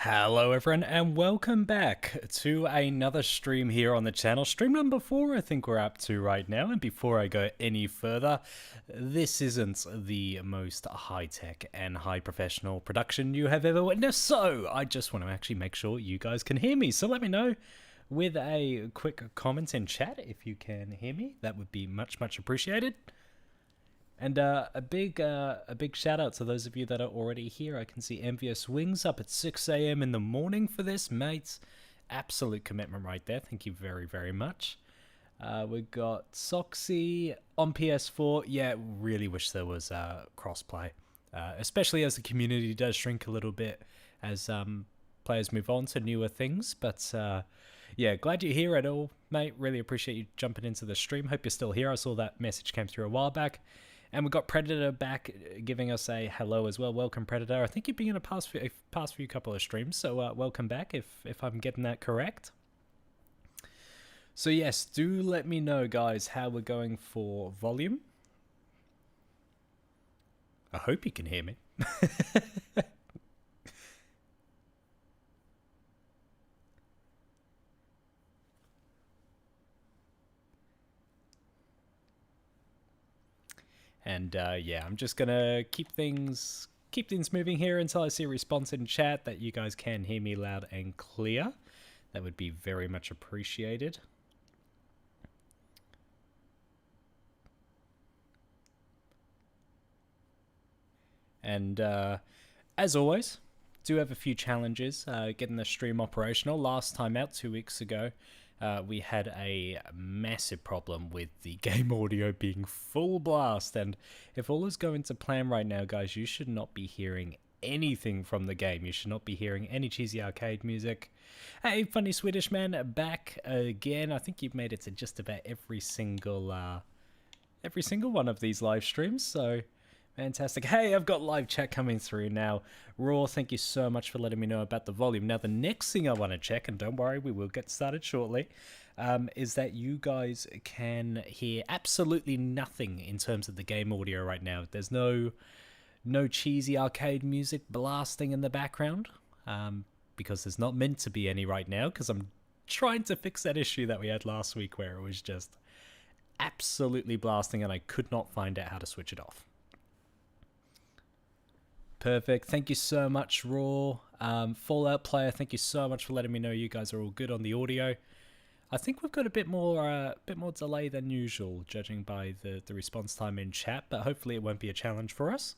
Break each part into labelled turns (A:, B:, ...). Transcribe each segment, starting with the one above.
A: Hello everyone and welcome back to another stream here on the channel. Stream number 4 I think we're up to right now, and before I go any further, this isn't the most high-tech and high-professional production you have ever witnessed, so I just want to actually make sure you guys can hear me. So let me know with a quick comment in chat if you can hear me. That would be much appreciated. And a big shout out to those of you that are already here. I can see Envious Wings up at 6 a.m. in the morning for this, mates. Absolute commitment right there. Thank you very much. We've got Soxy on PS4. Yeah, really wish there was crossplay, especially as the community does shrink a little bit as players move on to newer things. But yeah, glad you're here at all, mate. Really appreciate you jumping into the stream. Hope you're still here. I saw that message came through a while back. And we got Predator back giving us a hello as well. Welcome, Predator. I think you've been in a past few couple of streams, so welcome back if I'm getting that correct. So yes, do let me know, guys, how we're going for volume. I hope you can hear me. And yeah, I'm just gonna keep things moving here until I see a response in chat that you guys can hear me loud and clear. That would be very much appreciated. And as always, do have a few challenges getting the stream operational. Last time out, 2 weeks ago, we had a massive problem with the game audio being full blast, and if all is going to plan right now, guys, you should not be hearing anything from the game. You should not be hearing any cheesy arcade music. Hey, Funny Swedish Man, back again. I think you've made it to just about every single one of these live streams, so fantastic. Hey, I've got live chat coming through now. Raw, thank you so much for letting me know about the volume. Now, the next thing I want to check, and don't worry, we will get started shortly, is that you guys can hear absolutely nothing in terms of the game audio right now. There's no cheesy arcade music blasting in the background, because there's not meant to be any right now, because I'm trying to fix that issue that we had last week where it was just absolutely blasting and I could not find out how to switch it off. Perfect. Thank you so much, Raw. Fallout Player, thank you so much for letting me know you guys are all good on the audio. I think we've got a bit more delay than usual, judging by the response time in chat, but hopefully it won't be a challenge for us.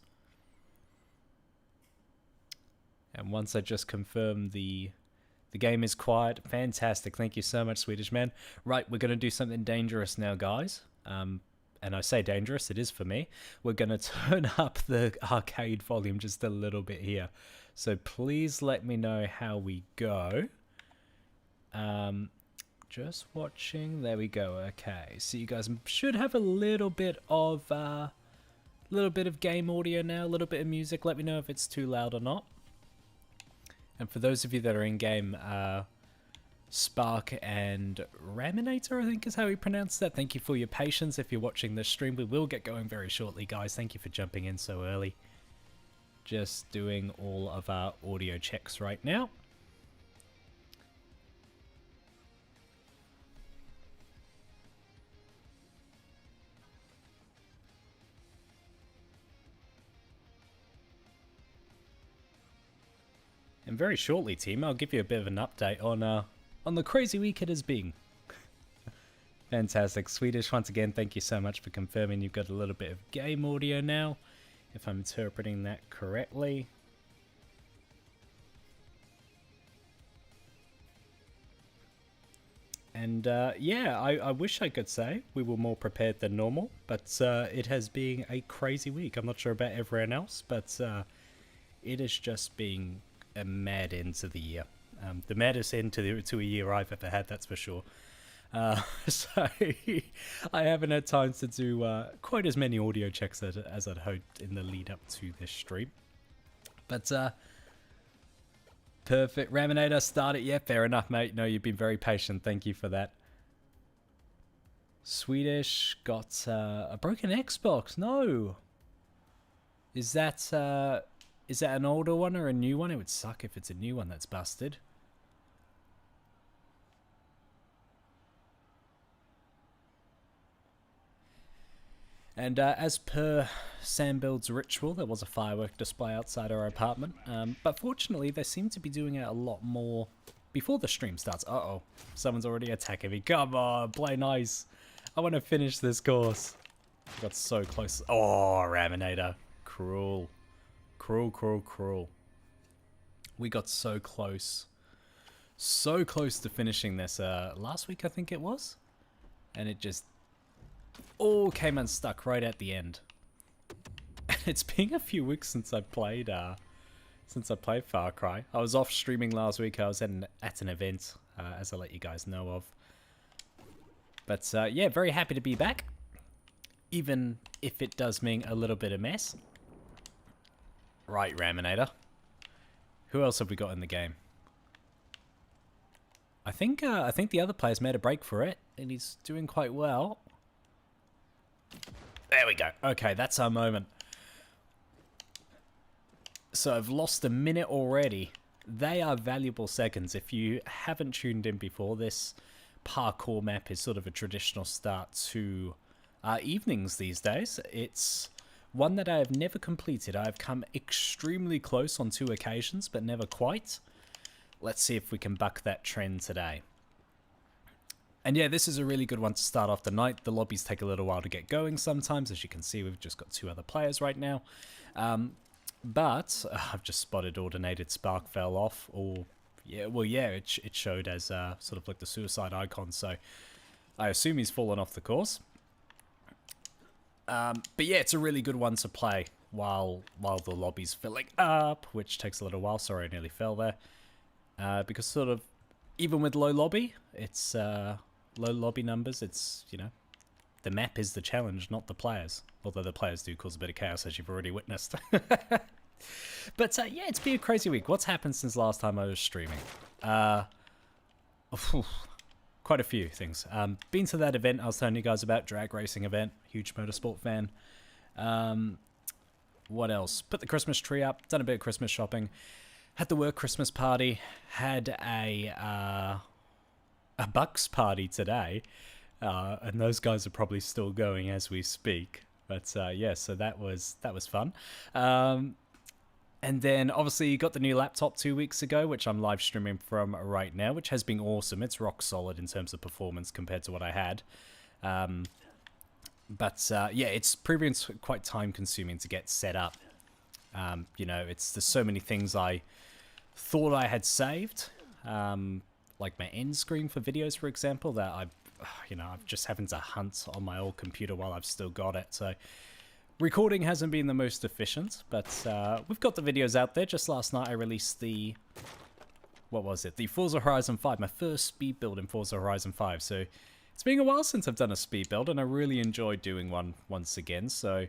A: And once I just confirm the game is quiet, fantastic. Thank you so much, Swedish Man. Right, we're going to do something dangerous now, guys. And I say dangerous, it is for me. We're going to turn up the arcade volume just a little bit here. So please let me know how we go. Just watching. There we go. Okay, so you guys should have a little bit of game audio now, a little bit of music. Let me know if it's too loud or not. And for those of you that are in game, Spark and Raminator, I think is how we pronounce that. Thank you for your patience. If you're watching this stream, we will get going very shortly, guys. Thank you for jumping in so early. Just doing all of our audio checks right now. And very shortly, team, I'll give you a bit of an update on the crazy week it has been. Fantastic. Swedish, once again, thank you so much for confirming you've got a little bit of game audio now, if I'm interpreting that correctly. And yeah, I wish I could say we were more prepared than normal, but it has been a crazy week. I'm not sure about everyone else, but it has just been a mad end to the year. The maddest end to a year I've ever had, that's for sure. So I haven't had time to do quite as many audio checks as I'd hoped in the lead up to this stream. But perfect. Raminator started. Yeah, fair enough, mate. No, you've been very patient. Thank you for that. Swedish got a broken Xbox. No. Is that Is that an older one or a new one? It would suck if it's a new one that's busted. And as per SamBuilds ritual, there was a firework display outside our apartment. But fortunately, they seem to be doing it a lot more before the stream starts. Uh-oh, someone's already attacking me. Come on, play nice. I want to finish this course. I got so close. Oh, Raminator. Cruel. Cruel, cruel, cruel. We got so close. So close to finishing this last week, I think it was. And it just all came unstuck right at the end. It's been a few weeks since I played Far Cry. I was off streaming last week. I was at an event, as I let you guys know of. But yeah, very happy to be back, even if it does mean a little bit of mess. Right, Raminator. Who else have we got in the game? I think the other player's made a break for it, and he's doing quite well. There we go. Okay, that's our moment. So I've lost a minute already. They are valuable seconds. If you haven't tuned in before, this parkour map is sort of a traditional start to evenings these days. It's one that I have never completed. I've come extremely close on 2 occasions, but never quite. Let's see if we can buck that trend today. And yeah, this is a really good one to start off the night. The lobbies take a little while to get going sometimes. As you can see, we've just got 2 other players right now. But I've just spotted Ordinated Spark fell off. Or, yeah, well, yeah, it showed as sort of like the suicide icon. So I assume he's fallen off the course. But yeah, it's a really good one to play while the lobby's filling up, which takes a little while. Sorry, I nearly fell there. Because sort of, even with low lobby, it's low lobby numbers, it's, you know, the map is the challenge, not the players. Although the players do cause a bit of chaos, as you've already witnessed. But yeah, it's been a crazy week. What's happened since last time I was streaming? Quite a few things. Been to that event I was telling you guys about, drag racing event, huge motorsport fan. What else? Put the Christmas tree up, done a bit of Christmas shopping. Had the work Christmas party, had a Bucks party today, and those guys are probably still going as we speak. But yeah, so that was fun. And then obviously you got the new laptop 2 weeks ago, which I'm live streaming from right now, which has been awesome. It's rock solid in terms of performance compared to what I had. But yeah, it's proven quite time consuming to get set up. You know, there's so many things I thought I had saved, like my end screen for videos, for example, that I'm just having to hunt on my old computer while I've still got it. So recording hasn't been the most efficient, but we've got the videos out there. Just last night I released the Forza Horizon 5, my first speed build in Forza Horizon 5. So it's been a while since I've done a speed build, and I really enjoyed doing one once again. So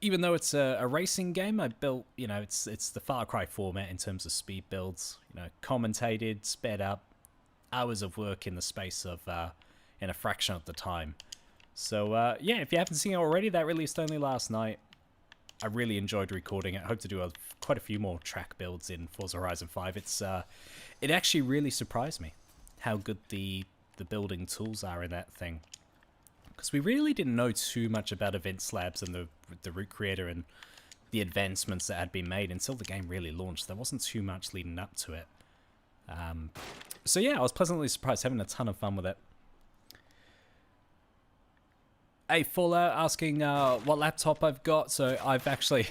A: even though it's a racing game, I built, you know, it's the Far Cry format in terms of speed builds, you know, commentated, sped up, hours of work in the space of, in a fraction of the time. So, yeah, if you haven't seen it already, that released only last night. I really enjoyed recording it. I hope to do quite a few more track builds in Forza Horizon 5. It actually really surprised me how good the building tools are in that thing. Because we really didn't know too much about event slabs and the root creator and the advancements that had been made until the game really launched. There wasn't too much leading up to it. So yeah, I was pleasantly surprised, having a ton of fun with it. Hey, Fallout asking what laptop I've got. So I've actually,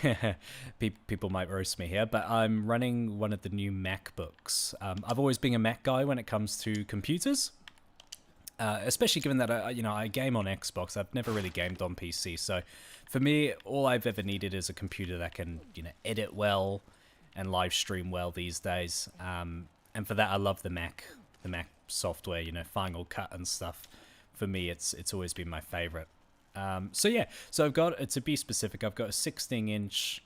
A: people might roast me here, but I'm running one of the new MacBooks. I've always been a Mac guy when it comes to computers. Especially given that I game on Xbox. I've never really gamed on PC, so for me, all I've ever needed is a computer that can, you know, edit well and live stream well these days. And for that, I love the Mac software, you know, Final Cut and stuff. For me, it's always been my favorite. So yeah, so I've got, to be specific, I've got a 16-inch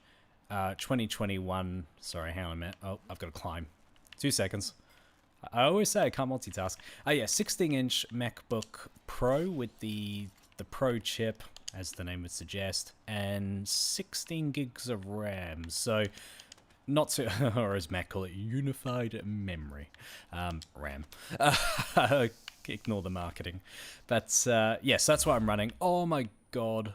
A: 2021. Sorry, hang on a minute. Oh, I've got to climb. 2 seconds. I always say I can't multitask. Oh yeah, 16-inch MacBook Pro with the Pro chip, as the name would suggest, and 16 gigs of RAM. So not to, or as Matt call it, unified memory, RAM. Ignore the marketing. But yes, that's what I'm running. Oh my god.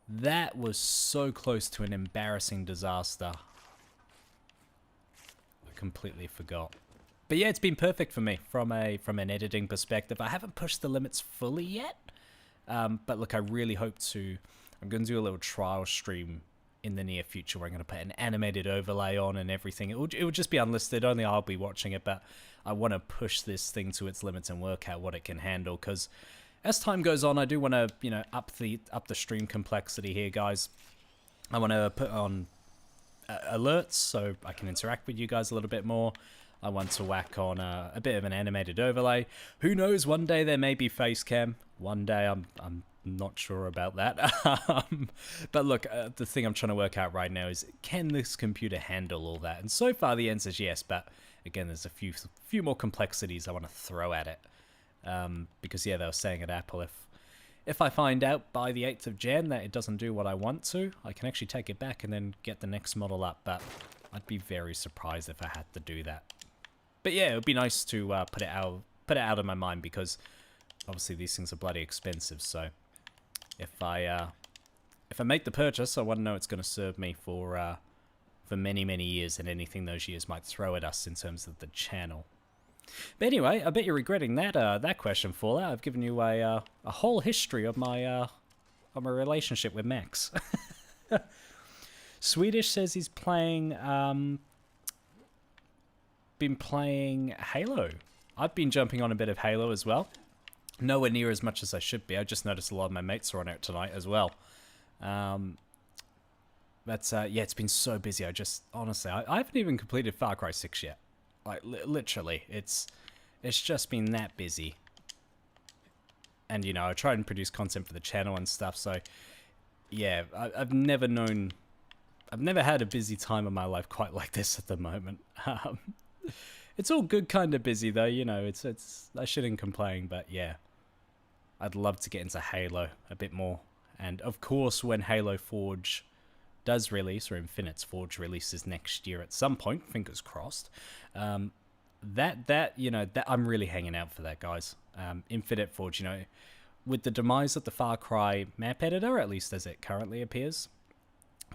A: That was so close to an embarrassing disaster. I completely forgot. But yeah, it's been perfect for me from an editing perspective. I haven't pushed the limits fully yet. But look, I really hope to. I'm going to do a little trial stream in the near future where I'm going to put an animated overlay on and everything. It will just be unlisted. Only I'll be watching it. But I want to push this thing to its limits and work out what it can handle. Because as time goes on, I do want to up the stream complexity here, guys. I want to put on alerts so I can interact with you guys a little bit more. I want to whack on a bit of an animated overlay. Who knows? One day there may be face cam. One day I'm not sure about that. But look, the thing I'm trying to work out right now is, can this computer handle all that? And so far the answer is yes. But again, there's a few more complexities I want to throw at it. Because yeah, they were saying at Apple, if I find out by the 8th of Jan that it doesn't do what I want to, I can actually take it back and then get the next model up. But I'd be very surprised if I had to do that. But yeah, it would be nice to put it out of my mind, because obviously these things are bloody expensive. So if I make the purchase, I want to know it's going to serve me for many years, and anything those years might throw at us in terms of the channel. But anyway, I bet you're regretting that question, Fallout. I've given you a whole history of my relationship with Max. Swedish says he's been playing Halo. I've been jumping on a bit of Halo as well. Nowhere near as much as I should be. I just noticed a lot of my mates are on it tonight as well. But yeah, it's been so busy. Honestly, I haven't even completed Far Cry 6 yet. Like, literally, it's just been that busy. And, I try and produce content for the channel and stuff, so yeah, I've never had a busy time in my life quite like this at the moment. It's all good kind of busy though, it's I shouldn't complain, but yeah, I'd love to get into Halo a bit more. And of course, when Halo Forge does release, or Infinite's Forge releases next year at some point, fingers crossed, that I'm really hanging out for that, guys. Infinite Forge, with the demise of the Far Cry map editor, at least as it currently appears,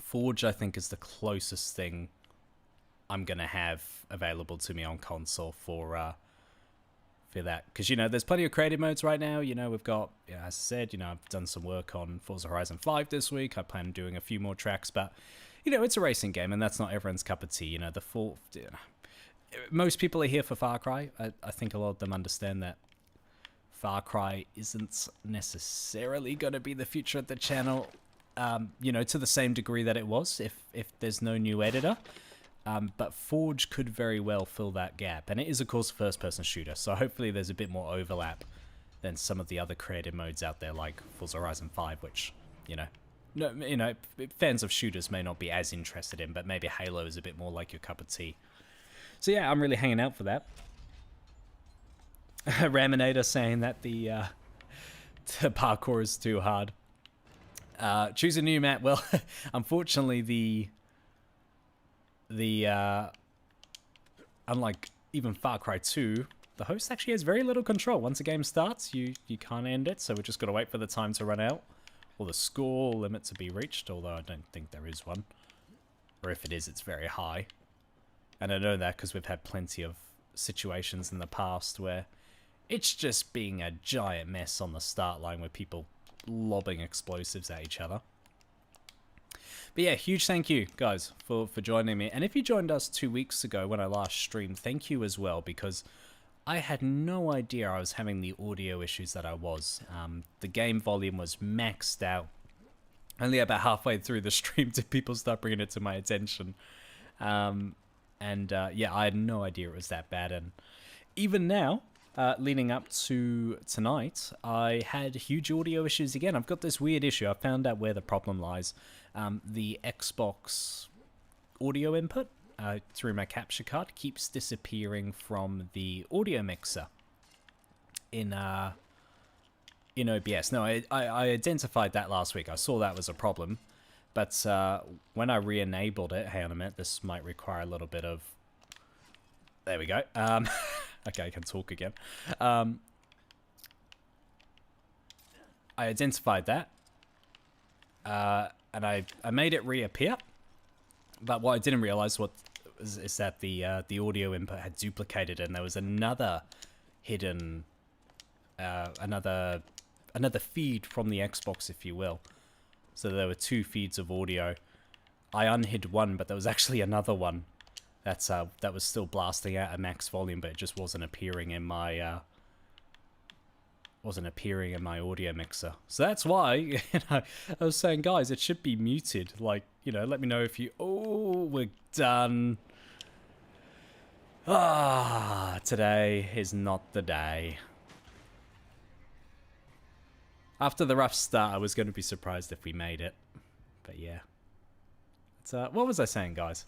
A: Forge, I think, is the closest thing I'm going to have available to me on console for that. Because, there's plenty of creative modes right now. We've got, as I said, I've done some work on Forza Horizon 5 this week. I plan on doing a few more tracks, but, it's a racing game, and that's not everyone's cup of tea. Most people are here for Far Cry. I think a lot of them understand that Far Cry isn't necessarily going to be the future of the channel, to the same degree that it was if there's no new editor. But Forge could very well fill that gap. And it is, of course, a first-person shooter, so hopefully there's a bit more overlap than some of the other creative modes out there, like Forza Horizon 5, which, fans of shooters may not be as interested in, but maybe Halo is a bit more like your cup of tea. So yeah, I'm really hanging out for that. Raminator saying that the parkour is too hard. Choose a new map. Well, unfortunately, unlike even Far Cry 2, the host actually has very little control. Once a game starts, you can't end it, so we're just got to wait for the time to run out, or the score limit to be reached, although I don't think there is one. Or if it is, it's very high. And I know that because we've had plenty of situations in the past where it's just being a giant mess on the start line with people lobbing explosives at each other. But yeah, huge thank you, guys, for joining me. And if you joined us 2 weeks ago when I last streamed, thank you as well, because I had no idea I was having the audio issues that I was. The game volume was maxed out. Only about halfway through the stream did people start bringing it to my attention. Yeah, I had no idea it was that bad. And even now, leading up to tonight, I had huge audio issues again. I've got this weird issue. I found out where the problem lies. The Xbox audio input through my capture card keeps disappearing from the audio mixer in OBS. No, I identified that last week. I saw that was a problem. But when I re-enabled it, hang on a minute, this might require a little bit of... There we go. Okay, I can talk again. I identified that. And I made it reappear. But what I didn't realize is that the audio input had duplicated, and there was another hidden... another feed from the Xbox, if you will. So there were two feeds of audio. I unhid one, but there was actually another one that was still blasting out at max volume, but it just wasn't appearing in my audio mixer. So that's why, you know, I was saying, guys, it should be muted. Like, you know, let me know if you... Oh, we're done. Today is not the day. After the rough start, I was going to be surprised if we made it. But yeah. What was I saying, guys?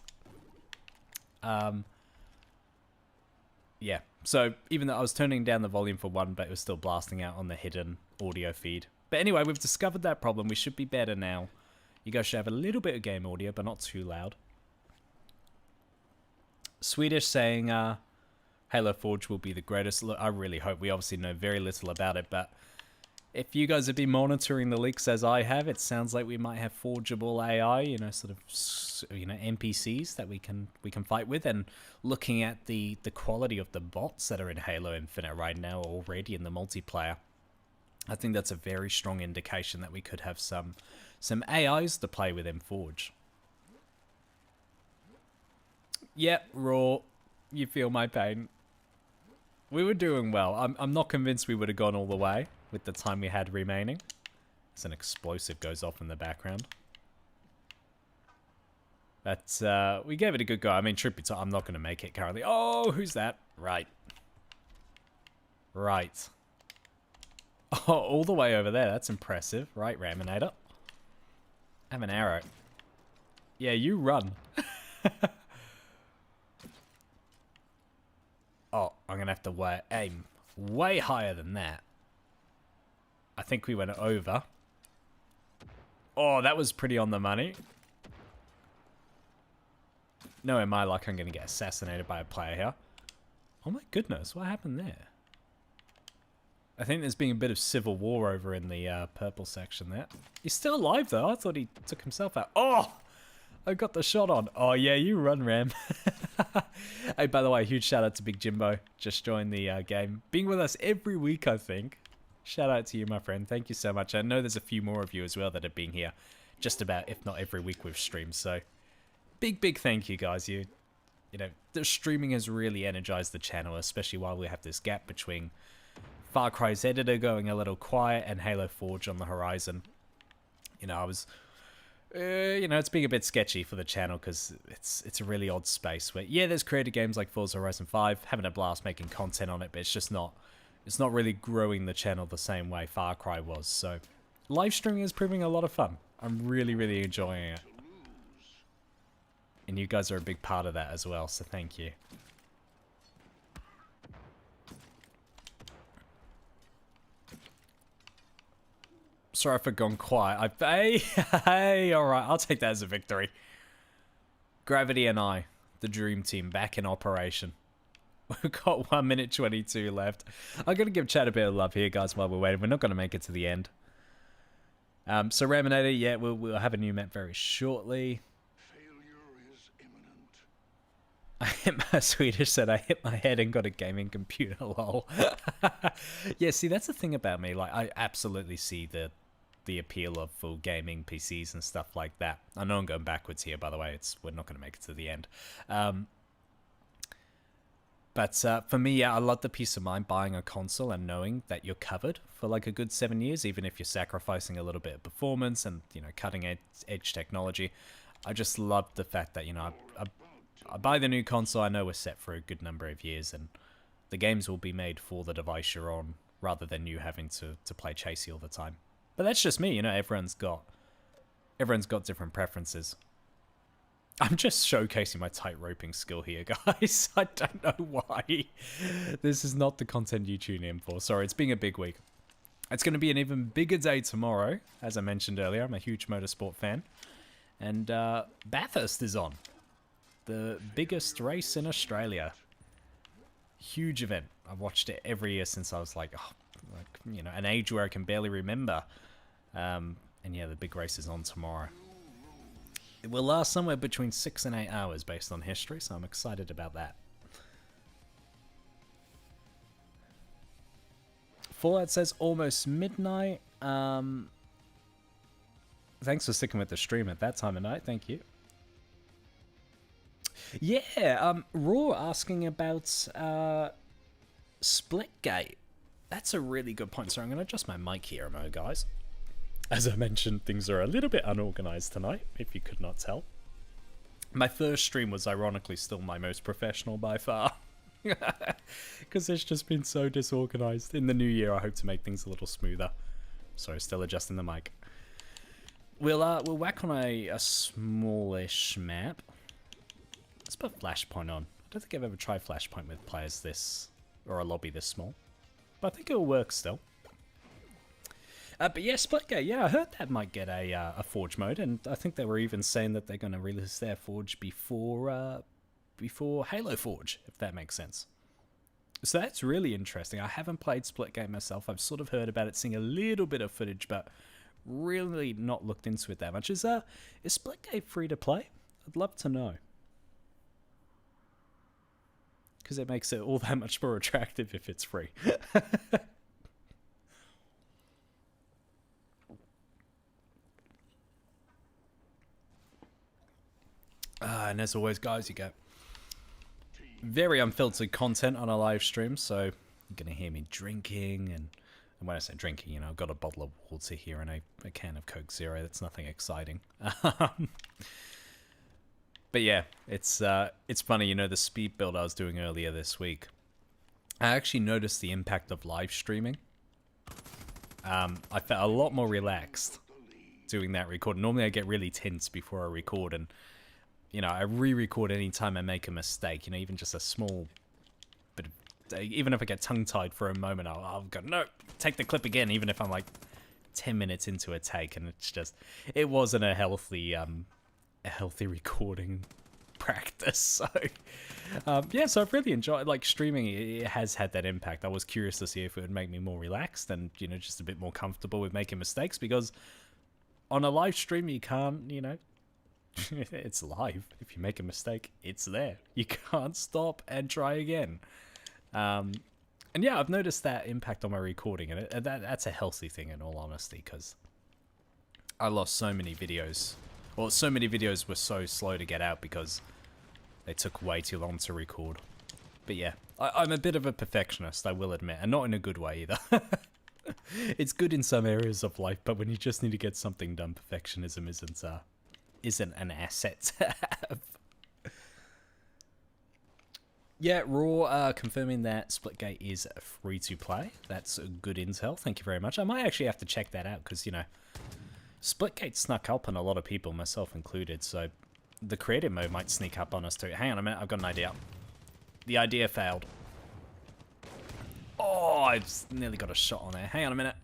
A: Yeah. So, even though I was turning down the volume for one, but it was still blasting out on the hidden audio feed. But anyway, we've discovered that problem. We should be better now. You guys should have a little bit of game audio, but not too loud. Swedish saying, Halo Forge will be the greatest. Look, I really hope. We obviously know very little about it, but... If you guys have been monitoring the leaks as I have, it sounds like we might have forgeable AI, you know, sort of, you know, NPCs that we can fight with. And looking at the quality of the bots that are in Halo Infinite right now already in the multiplayer, I think that's a very strong indication that we could have some AIs to play with in Forge. Yep, Raw, you feel my pain. We were doing well. I'm not convinced we would have gone all the way with the time we had remaining. As an explosive goes off in the background. But we gave it a good go. I mean, truth be told, I'm not going to make it currently. Oh, who's that? Right. Right. Oh, all the way over there. That's impressive. Right, Raminator. I have an arrow. Yeah, you run. Oh, I'm going to have to aim way higher than that. I think we went over. Oh, that was pretty on the money. No, in my luck, I'm going to get assassinated by a player here. Oh my goodness, what happened there? I think there's been a bit of civil war over in the purple section there. He's still alive though. I thought he took himself out. Oh! I got the shot on. Oh yeah, you run, Ram. Hey, by the way, huge shout out to Big Jimbo. Just joined the game. Being with us every week, I think. Shout out to you, my friend. Thank you so much. I know there's a few more of you as well that have been here just about, if not every week with streams. So big thank you, guys. You know, the streaming has really energized the channel, especially while we have this gap between Far Cry's editor going a little quiet and Halo Forge on the horizon. You know, I was... you know, it's being a bit sketchy for the channel because it's a really odd space where, yeah, there's creative games like Forza Horizon 5, having a blast making content on it, but it's just not really growing the channel the same way Far Cry was. So live streaming is proving a lot of fun. I'm really enjoying it. And you guys are a big part of that as well, so thank you. Sorry if I've gone quiet. Hey, alright, I'll take that as a victory. Gravity and I, the dream team, back in operation. We've got 1 minute 22 left. I'm going to give chat a bit of love here, guys, while we're waiting. We're not going to make it to the end. So Raminator, yeah, we'll have a new map very shortly.
B: Failure is imminent.
A: I hit my Swedish said I hit my head and got a gaming computer, lol. Yeah, see, that's the thing about me. Like, I absolutely see the appeal of full gaming PCs and stuff like that. I know I'm going backwards here, by the way. We're not going to make it to the end. But for me, yeah, I love the peace of mind buying a console and knowing that you're covered for like a good 7 years, even if you're sacrificing a little bit of performance and, you know, cutting edge technology. I just love the fact that, you know, I buy the new console, I know we're set for a good number of years, and the games will be made for the device you're on, rather than you having to play chasey all the time. But that's just me, you know, everyone's got different preferences. I'm just showcasing my tight roping skill here, guys. I don't know why. This is not the content you tune in for. Sorry, it's been a big week. It's going to be an even bigger day tomorrow. As I mentioned earlier, I'm a huge motorsport fan. And Bathurst is on. The biggest race in Australia. Huge event. I've watched it every year since I was like, you know, an age where I can barely remember. And yeah, the big race is on tomorrow. It will last somewhere between 6 and 8 hours based on history, so I'm excited about that. Fallout says almost midnight. Thanks for sticking with the stream at that time of night. Thank you. Yeah, Raw asking about Splitgate. That's a really good point. So I'm going to adjust my mic here a moment, guys. As I mentioned, things are a little bit unorganized tonight, if you could not tell. My first stream was ironically still my most professional by far. Because it's just been so disorganized. In the new year, I hope to make things a little smoother. Sorry, still adjusting the mic. We'll whack on a smallish map. Let's put Flashpoint on. I don't think I've ever tried Flashpoint with players this, or a lobby this small. But I think it'll work still. But yeah, Splitgate, yeah, I heard that might get a Forge mode, and I think they were even saying that they're going to release their Forge before Halo Forge, if that makes sense. So that's really interesting. I haven't played Splitgate myself. I've sort of heard about it, seen a little bit of footage, but really not looked into it that much. Is Splitgate free to play? I'd love to know. Because it makes it all that much more attractive if it's free. And as always, guys, you get very unfiltered content on a live stream, so you're going to hear me drinking, and when I say drinking, you know, I've got a bottle of water here and a can of Coke Zero. That's nothing exciting. But yeah, it's funny, you know, the speed build I was doing earlier this week. I actually noticed the impact of live streaming. I felt a lot more relaxed doing that record. Normally I get really tense before I record, and you know, I re-record any time I make a mistake, you know, even just a small bit of, even if I get tongue-tied for a moment, I'll go, no, take the clip again, even if I'm like 10 minutes into a take, and it's just, it wasn't a healthy recording practice. So yeah, so I've really enjoyed, like, streaming. It has had that impact. I was curious to see if it would make me more relaxed and, you know, just a bit more comfortable with making mistakes, because on a live stream you can't, you know, it's live. If you make a mistake, it's there. You can't stop and try again. And yeah, I've noticed that impact on my recording, and that's a healthy thing, in all honesty, because I lost so many videos. Well, so many videos were so slow to get out because they took way too long to record. But yeah, I'm a bit of a perfectionist, I will admit, and not in a good way either. It's good in some areas of life, but when you just need to get something done, perfectionism isn't an asset to have. Yeah, Raw confirming that Splitgate is free to play. That's good intel. Thank you very much. I might actually have to check that out because, you know, Splitgate snuck up on a lot of people, myself included, so the creative mode might sneak up on us too. Hang on a minute, I've got an idea. The idea failed. Oh, I've nearly got a shot on there. Hang on a minute.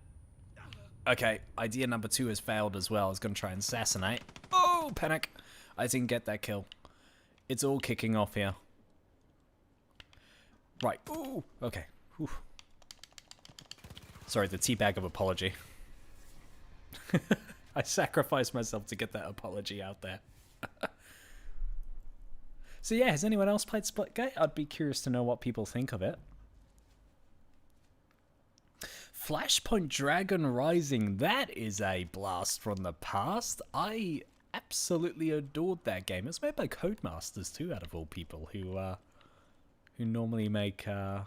A: Okay, idea number 2 has failed as well. I was going to try and assassinate. Oh, panic. I didn't get that kill. It's all kicking off here. Right. Ooh, okay. Whew. Sorry, the teabag of apology. I sacrificed myself to get that apology out there. So yeah, has anyone else played Splitgate? I'd be curious to know what people think of it. Flashpoint Dragon Rising, that is a blast from the past. I absolutely adored that game. It's made by Codemasters too, out of all people, who normally make, or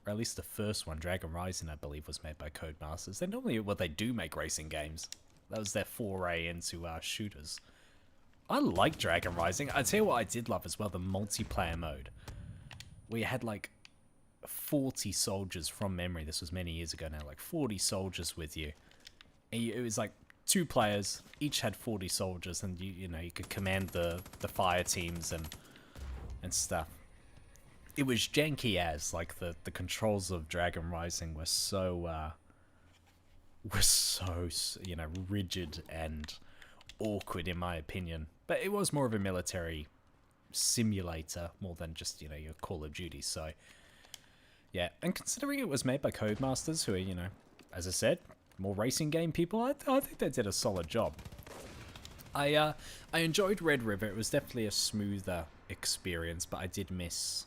A: at least the first one, Dragon Rising, I believe, was made by Codemasters. They normally, well, they do make racing games. That was their foray into shooters. I like Dragon Rising. I'd tell you what I did love as well, the multiplayer mode. Where you had like 40 soldiers from memory. This was many years ago now. Like 40 soldiers with you. And it was like 2 players. Each had 40 soldiers. And you know, you could command the fire teams and stuff. It was janky as, like, the controls of Dragon Rising were so, you know, rigid and awkward in my opinion. But it was more of a military simulator more than just, you know, your Call of Duty. So, yeah. And considering it was made by Codemasters, who are, you know, as I said, more racing game people, I think they did a solid job. I enjoyed Red River. It was definitely a smoother experience, but I did miss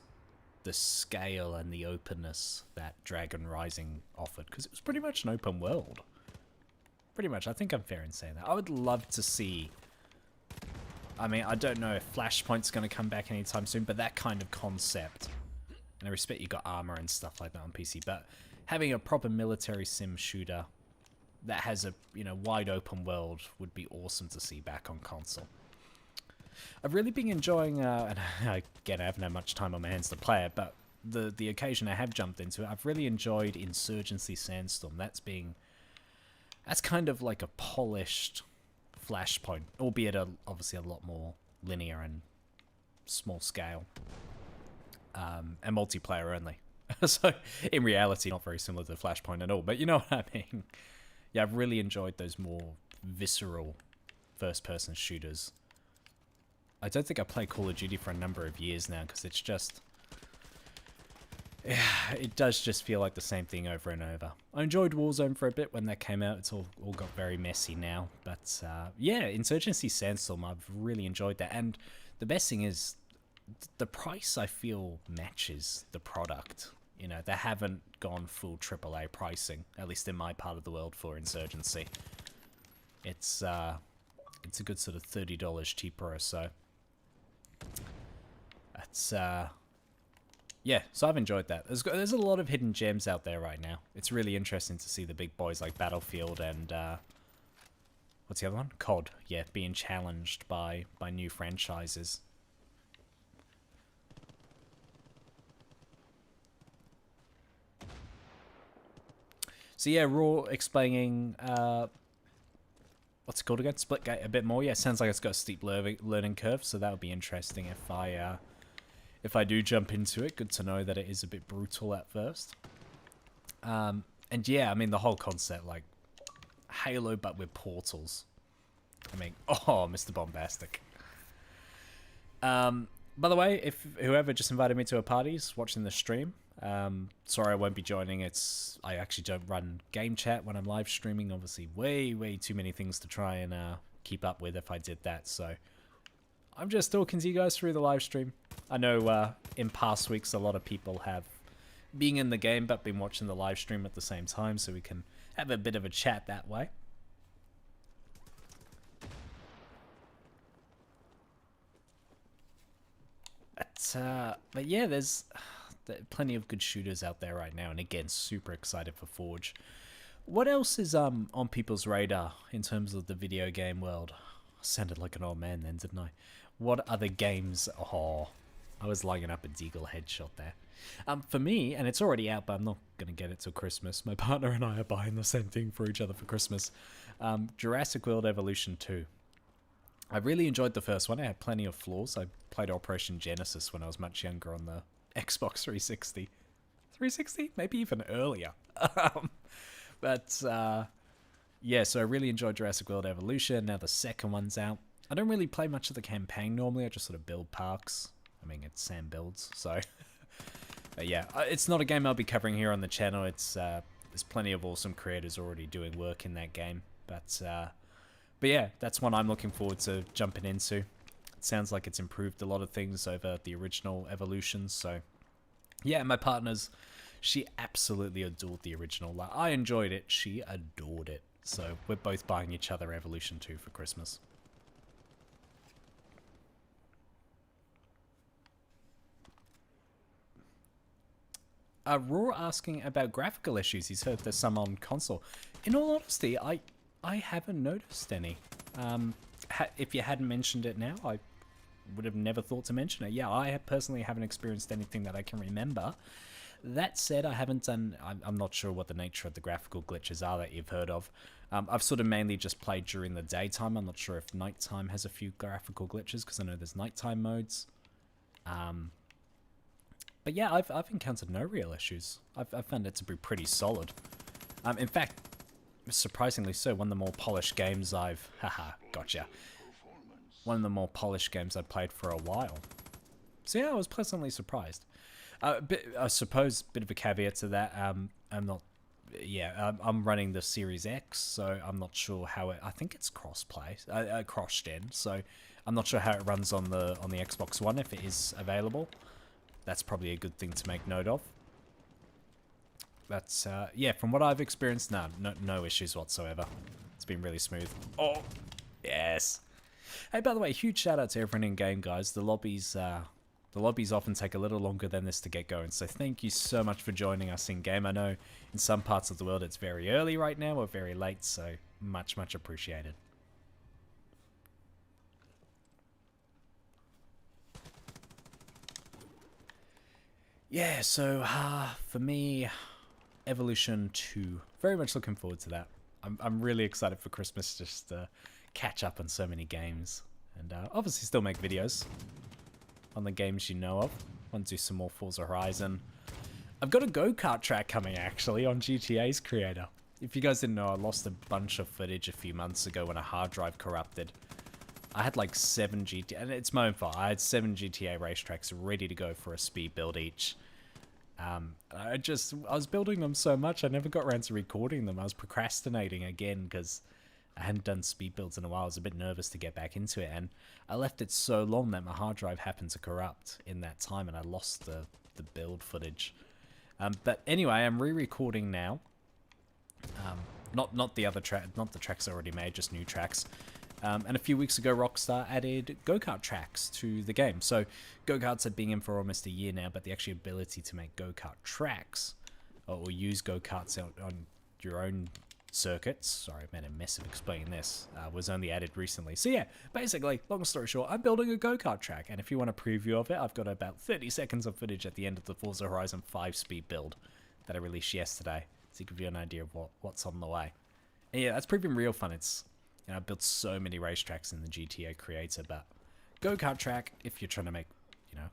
A: the scale and the openness that Dragon Rising offered, because it was pretty much an open world. Pretty much, I think I'm fair in saying that. I would love to see... I mean, I don't know if Flashpoint's going to come back anytime soon, but that kind of concept. And I respect you got armor and stuff like that on PC, but having a proper military sim shooter that has a, you know, wide open world would be awesome to see back on console. I've really been enjoying, and again, I haven't had much time on my hands to play it, but the occasion I have jumped into it, I've really enjoyed Insurgency Sandstorm. That's kind of like a polished Flashpoint, albeit obviously a lot more linear and small scale, and multiplayer only. So in reality, not very similar to Flashpoint at all, but you know what I mean. Yeah, I've really enjoyed those more visceral first-person shooters. I don't think I played Call of Duty for a number of years now, because it's just... yeah, it does just feel like the same thing over and over. I enjoyed Warzone for a bit when that came out. It's all got very messy now. But yeah, Insurgency Sandstorm, I've really enjoyed that. And the best thing is, the price, I feel, matches the product. You know, they haven't gone full AAA pricing, at least in my part of the world, for Insurgency. It's a good sort of $30 cheaper or so. That's yeah, so I've enjoyed that. There's a lot of hidden gems out there right now. It's really interesting to see the big boys like Battlefield and what's the other one? COD. Yeah, being challenged by new franchises. So yeah, Raw explaining what's it called again? Splitgate a bit more. Yeah, it sounds like it's got a steep learning curve, so that would be interesting if I do jump into it. Good to know that it is a bit brutal at first. And yeah, I mean, the whole concept, like Halo but with portals. I mean, oh, Mr. Bombastic. By the way, if whoever just invited me to a party is watching the stream, sorry I won't be joining. I actually don't run game chat when I'm live streaming. Obviously, way too many things to try and keep up with if I did that. So I'm just talking to you guys through the live stream. I know in past weeks a lot of people have been in the game but been watching the live stream at the same time, so we can have a bit of a chat that way. But yeah, there's plenty of good shooters out there right now, and again, super excited for Forge. What else is on people's radar in terms of the video game world? I sounded like an old man then, didn't I? What other games? Oh, I was lining up a Deagle headshot there. For me, and it's already out, but I'm not going to get it till Christmas. My partner and I are buying the same thing for each other for Christmas. Jurassic World Evolution 2. I really enjoyed the first one. It had plenty of flaws. I played Operation Genesis when I was much younger on the Xbox 360. 360? Maybe even earlier. But yeah, so I really enjoyed Jurassic World Evolution. Now the second one's out. I don't really play much of the campaign normally. I just sort of build parks. I mean, it's SamBuilds, so... But yeah, it's not a game I'll be covering here on the channel. It's there's plenty of awesome creators already doing work in that game. But yeah, that's one I'm looking forward to jumping into. It sounds like it's improved a lot of things over the original Evolution. So yeah, my partner's, she absolutely adored the original. Like, I enjoyed it. She adored it. So we're both buying each other Evolution 2 for Christmas. Raw asking about graphical issues. He's heard there's some on console. In all honesty, I haven't noticed any. If you hadn't mentioned it now, I would have never thought to mention it. Yeah, I personally haven't experienced anything that I can remember. That said, I haven't done... I'm not sure what the nature of the graphical glitches are that you've heard of. I've sort of mainly just played during the daytime. I'm not sure if nighttime has a few graphical glitches, because I know there's nighttime modes. But yeah, I've encountered no real issues. I've found it to be pretty solid. In fact, surprisingly so, one of the more polished games I've... Haha, gotcha. One of the more polished games I've played for a while. So yeah, I was pleasantly surprised. I suppose a bit of a caveat to that, I'm not... Yeah, I'm running the Series X, so I'm not sure how it... I think it's cross-play, cross-gen, so I'm not sure how it runs on the Xbox One, if it is available. That's probably a good thing to make note of. That's, yeah, from what I've experienced, no issues whatsoever. It's been really smooth. Oh, yes. Hey, by the way, huge shout out to everyone in game, guys. The lobbies often take a little longer than this to get going, so thank you so much for joining us in game. I know in some parts of the world it's very early right now or very late, so much appreciated. Yeah, so for me, Evolution 2, very much looking forward to that. I'm really excited for Christmas, just to catch up on so many games, and obviously still make videos on the games you know of. Want to do some more Forza Horizon. I've got a go-kart track coming actually on GTA's creator. If you guys didn't know, I lost a bunch of footage a few months ago when a hard drive corrupted. I had like 7 GTA, and it's my own fault. I had 7 GTA racetracks ready to go for a speed build each. I was building them so much I never got around to recording them. I was procrastinating again because I hadn't done speed builds in a while. I was a bit nervous to get back into it, and I left it so long that my hard drive happened to corrupt in that time, and I lost the build footage. But anyway, I'm re-recording now. Not the other track, not the tracks I already made, just new tracks. And a few weeks ago, Rockstar added go-kart tracks to the game. So go-karts have been in for almost a year now, but the actual ability to make go-kart tracks or use go-karts on your own circuits, sorry, I made a mess of explaining this, was only added recently. So yeah, basically, long story short, I'm building a go-kart track, and if you want a preview of it, I've got about 30 seconds of footage at the end of the Forza Horizon 5 speed build that I released yesterday, to give you an idea of what's on the way. And yeah, that's proving real fun. It's, you know, I've built so many racetracks in the GTA creator, but go-kart track, if you're trying to make, you know,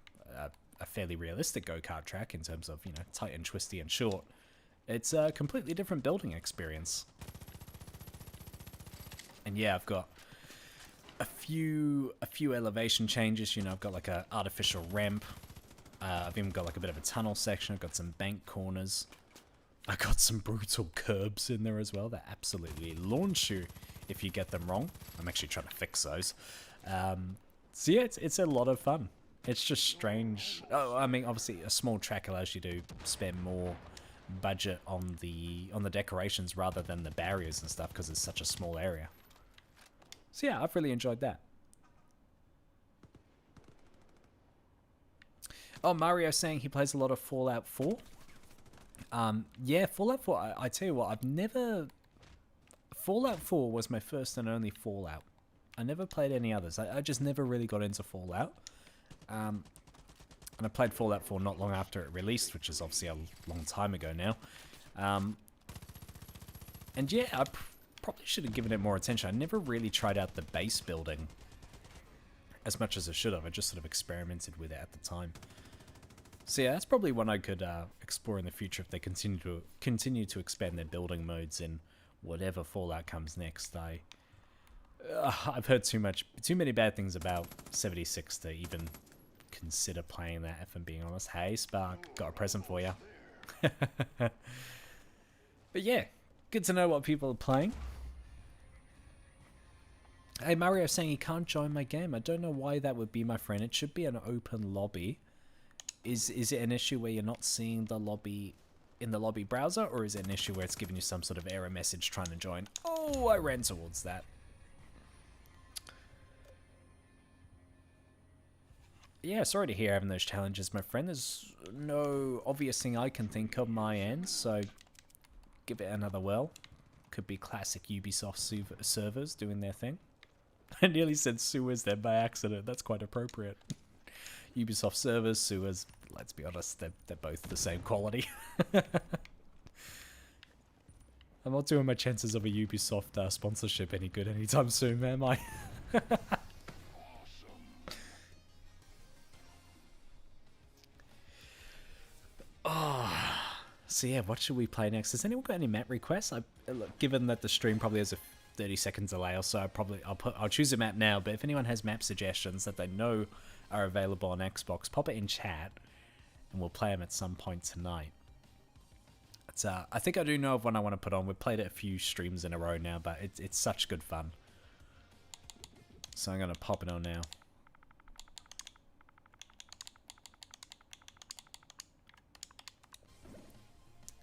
A: a fairly realistic go-kart track in terms of, you know, tight and twisty and short, it's a completely different building experience. And yeah, I've got a few elevation changes. You know, I've got like a artificial ramp. I've even got like a bit of a tunnel section. I've got some bank corners. I got some brutal curbs in there as well that absolutely launch you if you get them wrong. I'm actually trying to fix those. So yeah, it's a lot of fun. It's just strange. Oh, I mean, obviously a small track allows you to spend more budget on the decorations rather than the barriers and stuff because it's such a small area. So yeah, I've really enjoyed that. Oh, Mario saying he plays a lot of Fallout 4. Yeah, Fallout 4, I tell you what, Fallout 4 was my first and only Fallout. I never played any others. I just never really got into Fallout. And I played Fallout 4 not long after it released, which is obviously a long time ago now. And yeah, I probably should have given it more attention. I never really tried out the base building as much as I should have. I just sort of experimented with it at the time. So yeah, that's probably one I could explore in the future if they continue to expand their building modes in whatever Fallout comes next. I've heard too many bad things about 76 to even consider playing that, if I'm being honest. Hey, Spark, got a present for you. But yeah, good to know what people are playing. Hey, Mario saying he can't join my game. I don't know why that would be, my friend. It should be an open lobby. Is it an issue where you're not seeing the lobby in the lobby browser, or is it an issue where it's giving you some sort of error message trying to join? Oh, I ran towards that. Yeah, sorry to hear having those challenges, my friend. There's no obvious thing I can think of my end, so give it another whirl. Could be classic Ubisoft servers doing their thing. I nearly said sewers there by accident. That's quite appropriate. Ubisoft servers, sewers, let's be honest, they're both the same quality. I'm not doing my chances of a Ubisoft sponsorship any good anytime soon, am I? So yeah, what should we play next? Has anyone got any map requests? Look, given that the stream probably has a 30-second delay or so, I'll choose a map now. But if anyone has map suggestions that they know are available on Xbox, pop it in chat, and we'll play them at some point tonight. It's, I think I do know of one I want to put on. We've played it a few streams in a row now, but it's such good fun. So I'm gonna pop it on now.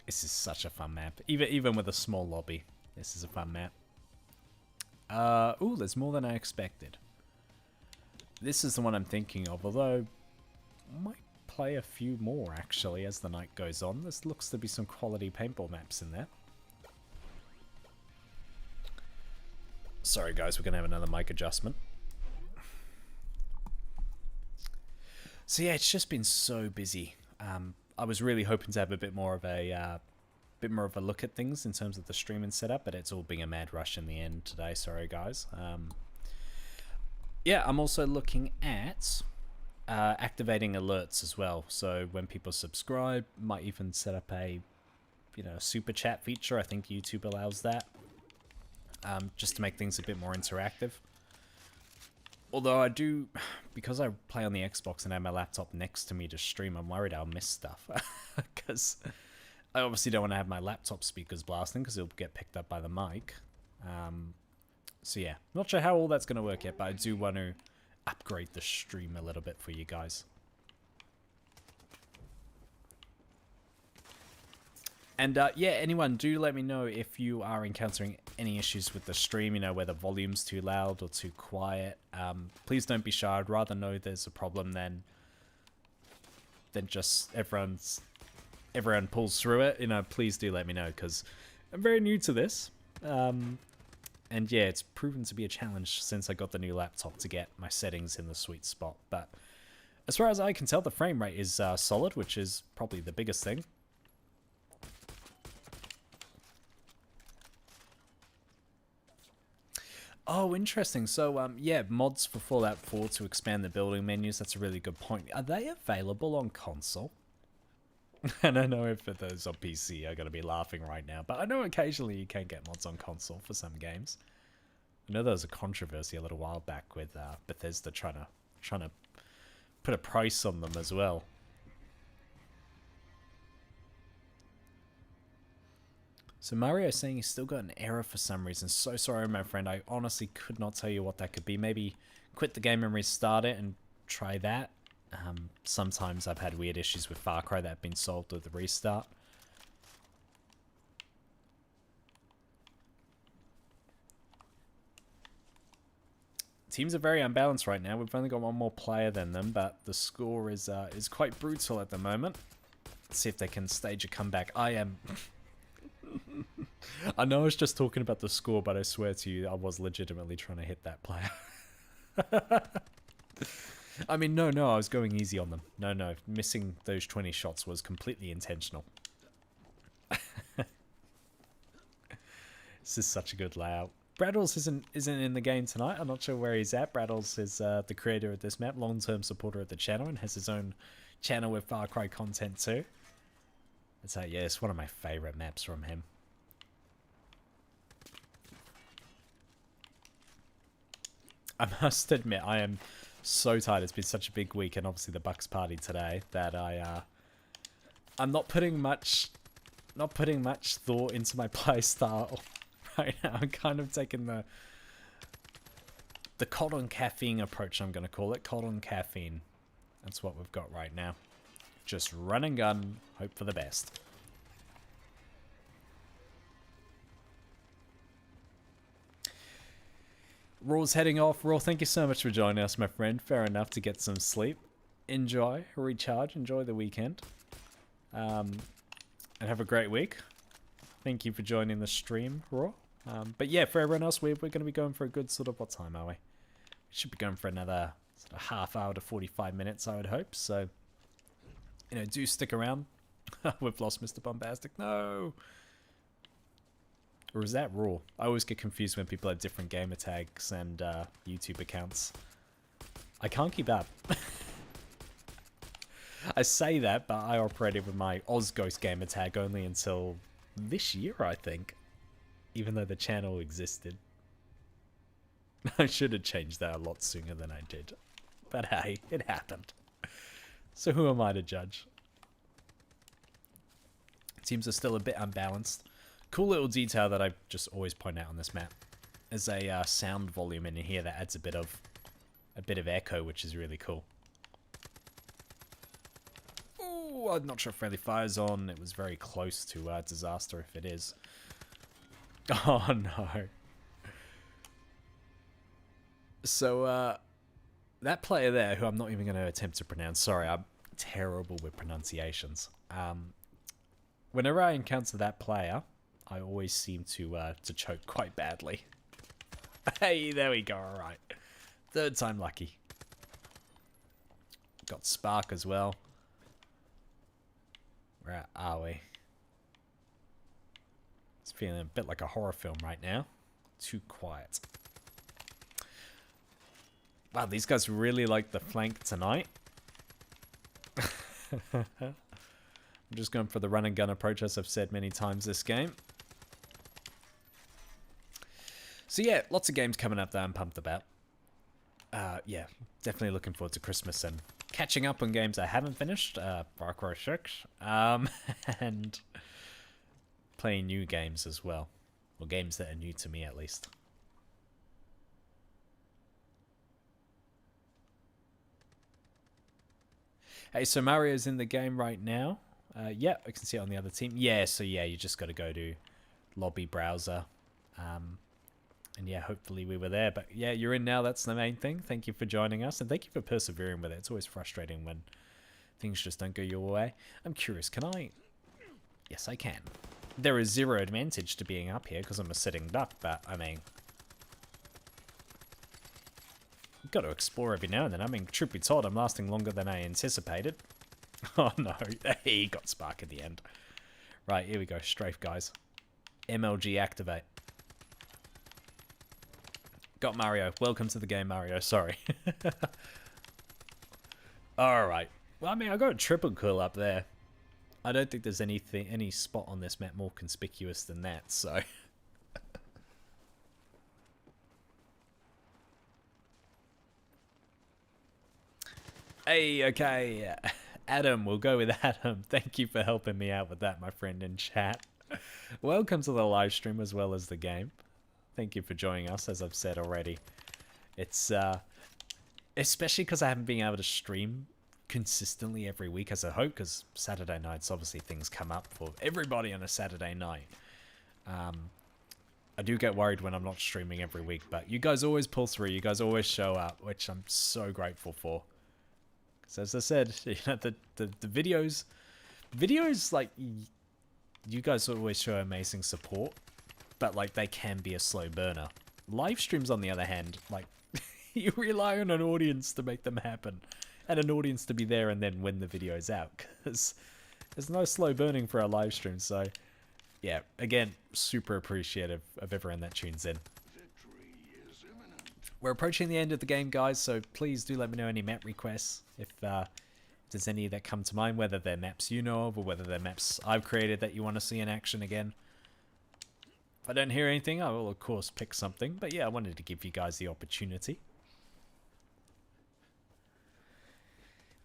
A: This is such a fun map. Even with a small lobby, this is a fun map. Ooh, there's more than I expected. This is the one I'm thinking of, although I might play a few more actually as the night goes on. This looks to be some quality paintball maps in there. Sorry guys, we're gonna have another mic adjustment. So yeah, it's just been so busy. I was really hoping to have a bit more of a look at things in terms of the streaming setup, but it's all been a mad rush in the end today. Sorry, guys. Yeah, I'm also looking at activating alerts as well. So when people subscribe, might even set up a super chat feature. I think YouTube allows that, just to make things a bit more interactive. Although I do, because I play on the Xbox and have my laptop next to me to stream, I'm worried I'll miss stuff. Because I obviously don't want to have my laptop speakers blasting because it'll get picked up by the mic. So yeah, not sure how all that's going to work yet, but I do want to upgrade the stream a little bit for you guys. And yeah, anyone, do let me know if you are encountering any issues with the stream, where the volume's too loud or too quiet. Please don't be shy. I'd rather know there's a problem than just everyone pulls through it. Please do let me know, because I'm very new to this. And yeah, it's proven to be a challenge since I got the new laptop to get my settings in the sweet spot. But as far as I can tell, the frame rate is solid, which is probably the biggest thing. Oh, interesting. So, yeah, mods for Fallout 4 to expand the building menus. That's a really good point. Are they available on console? And I know if those on PC, I'm going to be laughing right now. But I know occasionally you can get mods on console for some games. I know there was a controversy a little while back with Bethesda trying to put a price on them as well. So Mario's saying he's still got an error for some reason. So sorry, my friend. I honestly could not tell you what that could be. Maybe quit the game and restart it and try that. Sometimes I've had weird issues with Far Cry that have been solved with the restart. Teams are very unbalanced right now. We've only got one more player than them, but the score is quite brutal at the moment. Let's see if they can stage a comeback. I am... I know I was just talking about the score, but I swear to you, I was legitimately trying to hit that player. I mean, no, I was going easy on them. No, missing those 20 shots was completely intentional. This is such a good layout. Braddles isn't in the game tonight. I'm not sure where he's at. Braddles is the creator of this map, long-term supporter of the channel, and has his own channel with Far Cry content too. So yeah, it's one of my favorite maps from him. I must admit, I am so tired. It's been such a big week, and obviously the Bucks party today, that I'm not putting much thought into my play style right now. I'm kind of taking the cold on caffeine approach. I'm going to call it cold on caffeine. That's what we've got right now. Just run and gun, hope for the best. Raw's heading off. Raw, thank you so much for joining us, my friend. Fair enough to get some sleep. Enjoy, recharge, enjoy the weekend. And have a great week. Thank you for joining the stream, Raw. But yeah, for everyone else, we're going to be going for a good sort of, what time are we? We should be going for another sort of half hour to 45 minutes, I would hope. So, do stick around. We've lost Mr. Bombastic. No! Or is that Raw? I always get confused when people have different gamer tags and YouTube accounts. I can't keep up. I say that, but I operated with my Ozghost gamer tag only until this year, I think. Even though the channel existed. I should have changed that a lot sooner than I did. But hey, it happened. So who am I to judge? Teams are still a bit unbalanced. Cool little detail that I just always point out on this map. There's a sound volume in here that adds a bit of echo, which is really cool. Ooh, I'm not sure if friendly fire's on. It was very close to disaster if it is. Oh no. So that player there, who I'm not even going to attempt to pronounce, sorry, I'm terrible with pronunciations. Whenever I encounter that player, I always seem to choke quite badly. Hey, there we go, alright. Third time lucky. Got Spark as well. Where are we? It's feeling a bit like a horror film right now. Too quiet. Wow, these guys really like the flank tonight. I'm just going for the run and gun approach, as I've said many times this game. So yeah, lots of games coming up that I'm pumped about. Yeah, definitely looking forward to Christmas and catching up on games I haven't finished. Parkour 6. And playing new games as well. Or games that are new to me at least. Hey, so Mario's in the game right now. Yeah, I can see it on the other team. Yeah, so yeah, you just got to go to lobby browser. And yeah, hopefully we were there. But yeah, you're in now. That's the main thing. Thank you for joining us. And thank you for persevering with it. It's always frustrating when things just don't go your way. I'm curious, can I... Yes, I can. There is zero advantage to being up here because I'm a sitting duck. But, I mean... You've got to explore every now and then. I mean, truth be told, I'm lasting longer than I anticipated. Oh no, he got Spark at the end. Right, here we go. Strafe, guys. MLG activate. Got Mario. Welcome to the game, Mario. Sorry. Alright. Well, I mean, I got a triple kill up there. I don't think there's any spot on this map more conspicuous than that, so... Hey, okay. Adam, we'll go with Adam. Thank you for helping me out with that, my friend in chat. Welcome to the live stream as well as the game. Thank you for joining us, as I've said already. It's, especially because I haven't been able to stream consistently every week as I hope, because Saturday nights, obviously things come up for everybody on a Saturday night. I do get worried when I'm not streaming every week, but you guys always pull through. You guys always show up, which I'm so grateful for. So as I said, you know, the videos, like, you guys always show amazing support, but, like, they can be a slow burner. Live streams, on the other hand, like, you rely on an audience to make them happen, and an audience to be there and then when the video's out, because there's no slow burning for a live stream, so, yeah, again, super appreciative of everyone that tunes in. We're approaching the end of the game, guys, so please do let me know any map requests, if there's any that come to mind, whether they're maps you know of, or whether they're maps I've created that you want to see in action again. If I don't hear anything, I will, of course, pick something, but yeah, I wanted to give you guys the opportunity.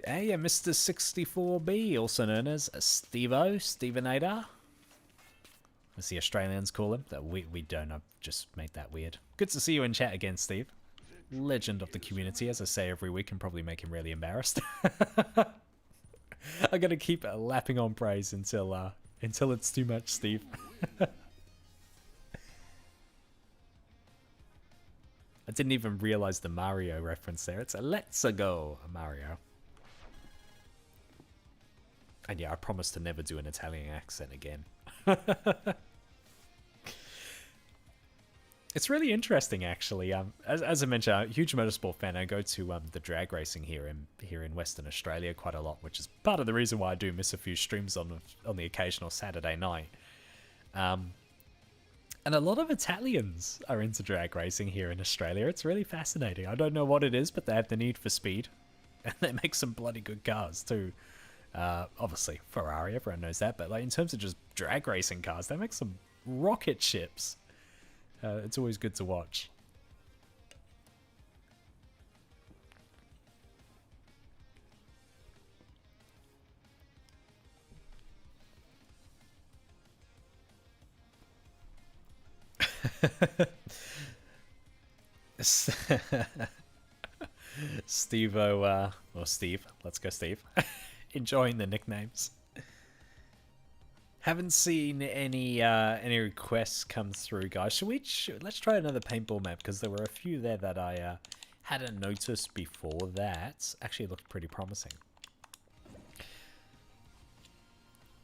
A: Hey, Mr. 64B, also known as Stevo, Stevenator, as the Australians call him. That we don't, I've just made that weird. Good to see you in chat again, Steve. Legend of the community, as I say every week, and probably make him really embarrassed. I'm gonna keep lapping on praise until it's too much, Steve. I didn't even realize the Mario reference there. It's a let's go, Mario. And yeah, I promise to never do an Italian accent again. It's really interesting, actually. As I mentioned, I'm a huge motorsport fan. I go to the drag racing here in Western Australia quite a lot, which is part of the reason why I do miss a few streams on the occasional Saturday night. And a lot of Italians are into drag racing here in Australia. It's really fascinating. I don't know what it is, but they have the need for speed, and they make some bloody good cars too. Obviously, Ferrari, everyone knows that, but like in terms of just drag racing cars, they make some rocket ships. It's always good to watch. Steve-O, or Steve, let's go Steve. Enjoying the nicknames. Haven't seen any requests come through, guys. Let's try another paintball map, because there were a few there that I hadn't noticed before that. Actually looked pretty promising.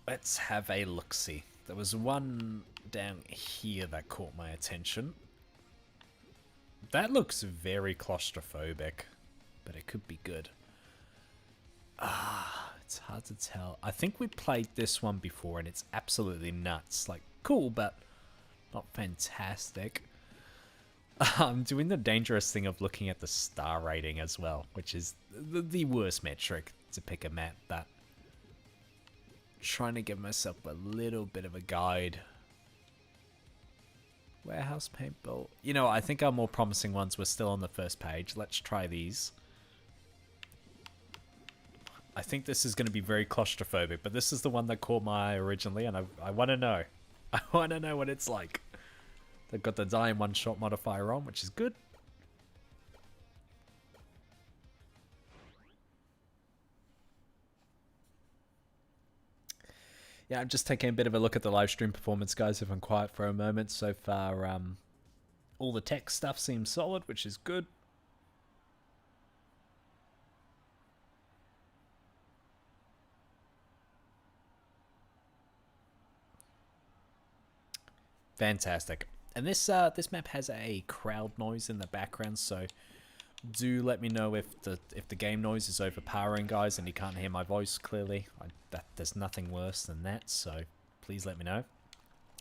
A: Let's have a look-see. There was one down here that caught my attention. That looks very claustrophobic, but it could be good. It's hard to tell. I think we played this one before and it's absolutely nuts. Like, cool, but not fantastic. I'm doing the dangerous thing of looking at the star rating as well, which is the worst metric to pick a map, but trying to give myself a little bit of a guide. Warehouse paintball. You know, I think our more promising ones were still on the first page. Let's try these. I think this is going to be very claustrophobic, but this is the one that caught my eye originally, and I want to know. I want to know what it's like. They've got the die in one shot modifier on, which is good. Yeah, I'm just taking a bit of a look at the live stream performance, guys, if I'm quiet for a moment. So far, all the tech stuff seems solid, which is good. Fantastic. And this map has a crowd noise in the background, so do let me know if the game noise is overpowering, guys, and you can't hear my voice clearly. There's nothing worse than that, so please let me know.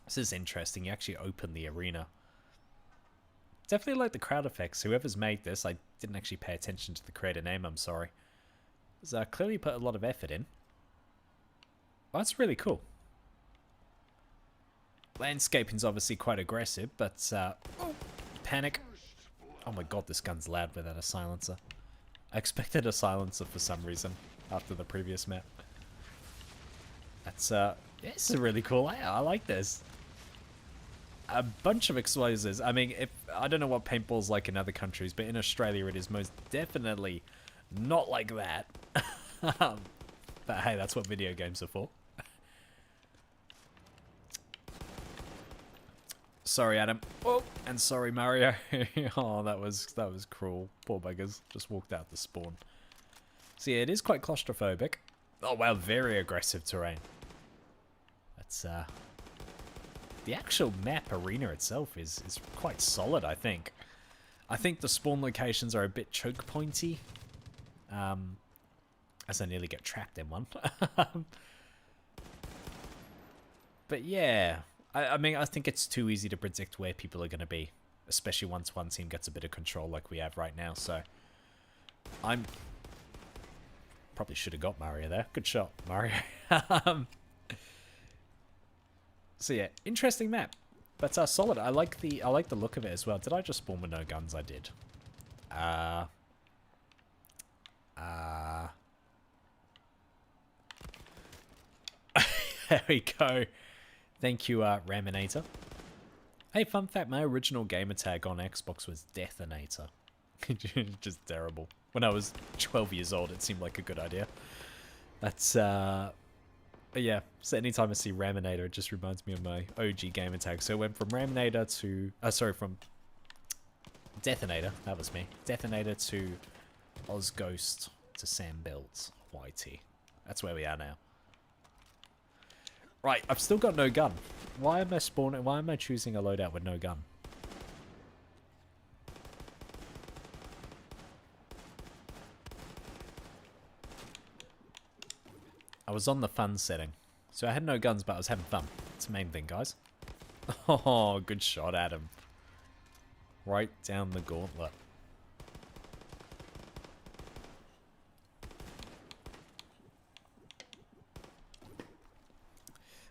A: This is interesting. You actually open the arena. Definitely like the crowd effects. Whoever's made this, I didn't actually pay attention to the creator name, I'm sorry. It's clearly put a lot of effort in. Well, that's really cool. Landscaping's obviously quite aggressive, but oh, panic. Oh my god, this gun's loud without a silencer. I expected a silencer for some reason after the previous map. That's yeah, this is a really cool layout. I like this. A bunch of explosives. I mean, I don't know what paintball's like in other countries, but in Australia it is most definitely not like that. But hey, that's what video games are for. Sorry, Adam. Oh, and sorry, Mario. Oh, that was cruel. Poor buggers. Just walked out the spawn. So yeah, it is quite claustrophobic. Oh wow, very aggressive terrain. That's the actual map arena itself is quite solid, I think. I think the spawn locations are a bit choke pointy. As I nearly get trapped in one. But yeah. I mean, I think it's too easy to predict where people are going to be, especially once one team gets a bit of control like we have right now. So, probably should have got Mario there. Good shot, Mario. So yeah, interesting map, but solid. I like the look of it as well. Did I just spawn with no guns? I did. There we go. Thank you, Raminator. Hey, fun fact, my original gamer tag on Xbox was Deathinator. Just terrible. When I was 12 years old, it seemed like a good idea. That's, yeah, so anytime I see Raminator, it just reminds me of my OG gamer tag. So it went from Raminator to, from Deathinator, that was me. Deathinator to Ozghost to SamBuilds YT. That's where we are now. Right, I've still got no gun. Why am I choosing a loadout with no gun? I was on the fun setting. So I had no guns, but I was having fun. That's the main thing, guys. Oh, good shot, Adam. Right down the gauntlet.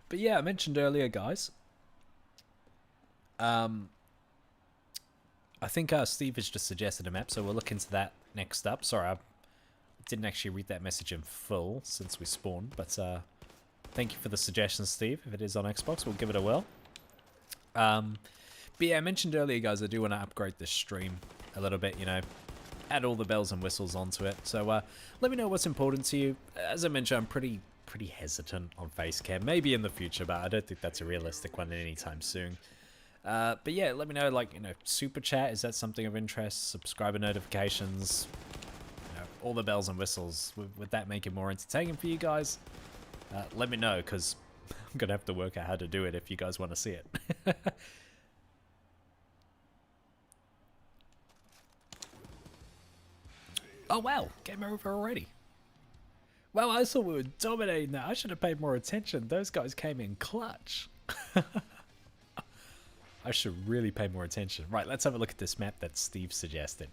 A: But yeah, I mentioned earlier, guys. I think Steve has just suggested a map, so we'll look into that next up. Sorry, I didn't actually read that message in full since we spawned, but thank you for the suggestion, Steve. If it is on Xbox, we'll give it a whirl. But yeah, I mentioned earlier, guys, I do want to upgrade this stream a little bit, you know, add all the bells and whistles onto it. So let me know what's important to you. As I mentioned, I'm pretty hesitant on face cam. Maybe in the future, but I don't think that's a realistic one anytime soon. But yeah, let me know, like, you know, super chat, is that something of interest? Subscriber notifications, you know, all the bells and whistles. Would that make it more entertaining for you guys? Let me know, because I'm going to have to work out how to do it if you guys want to see it. Oh wow, game over already. Well, I thought we were dominating that. I should have paid more attention. Those guys came in clutch. I should really pay more attention. Right, let's have a look at this map that Steve suggested.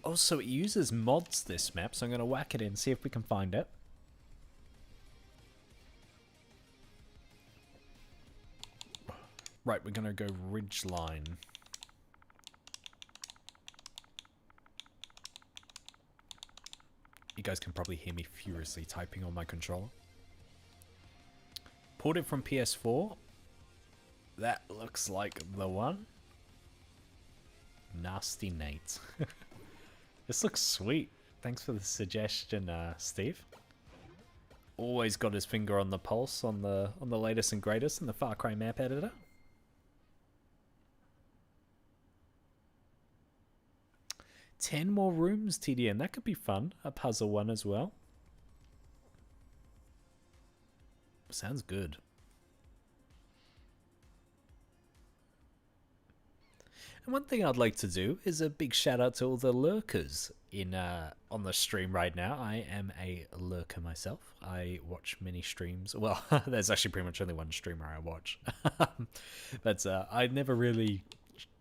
A: Also, it uses mods, this map, so I'm going to whack it in, see if we can find it. Right, we're going to go Ridgeline. You guys can probably hear me furiously typing on my controller. Ported from PS4. That looks like the one. Nasty Nate. This looks sweet. Thanks for the suggestion, Steve. Always got his finger on the pulse on the latest and greatest in the Far Cry map editor. Ten more rooms, TDM. That could be fun. A puzzle one as well. Sounds good. And one thing I'd like to do is a big shout out to all the lurkers in on the stream right now. I am a lurker myself. I watch many streams. Well, there's actually pretty much only one streamer I watch. But I never really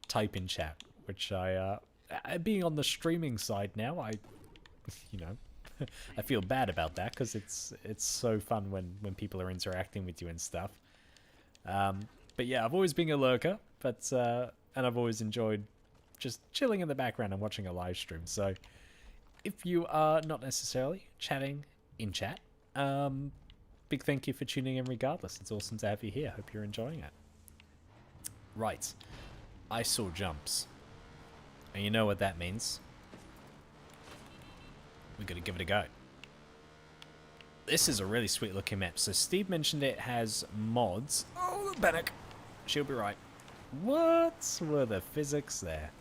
A: type in chat, which being on the streaming side now, you know, I feel bad about that because it's so fun when people are interacting with you and stuff. But yeah, I've always been a lurker, but and I've always enjoyed just chilling in the background and watching a live stream. So if you are not necessarily chatting in chat, big thank you for tuning in regardless. It's awesome to have you here. Hope you're enjoying it. Right, I saw jumps. And you know what that means. We're going to give it a go. This is a really sweet looking map. So Steve mentioned it has mods. Oh, panic. She'll be right. What were the physics there?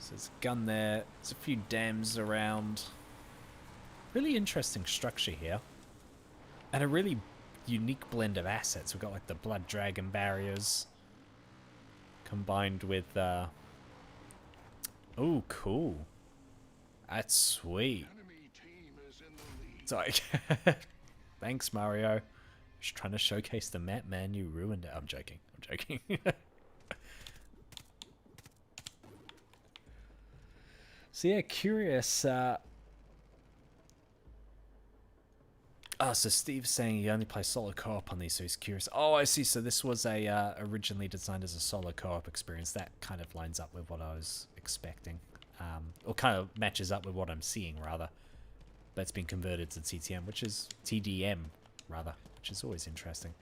A: So there's a gun there. There's a few dams around. Really interesting structure here. And a really unique blend of assets. We've got like the blood dragon barriers. Combined with... Oh, cool. That's sweet. Sorry. Thanks, Mario. Just trying to showcase the map, man. You ruined it. I'm joking. I'm joking. So yeah, curious. So Steve's saying he only plays solo co-op on these, so he's curious. Oh, I see. So this was a originally designed as a solo co-op experience. That kind of lines up with what I was expecting, or kind of matches up with what I'm seeing rather. That's been converted to TTM, which is TDM rather, which is always interesting.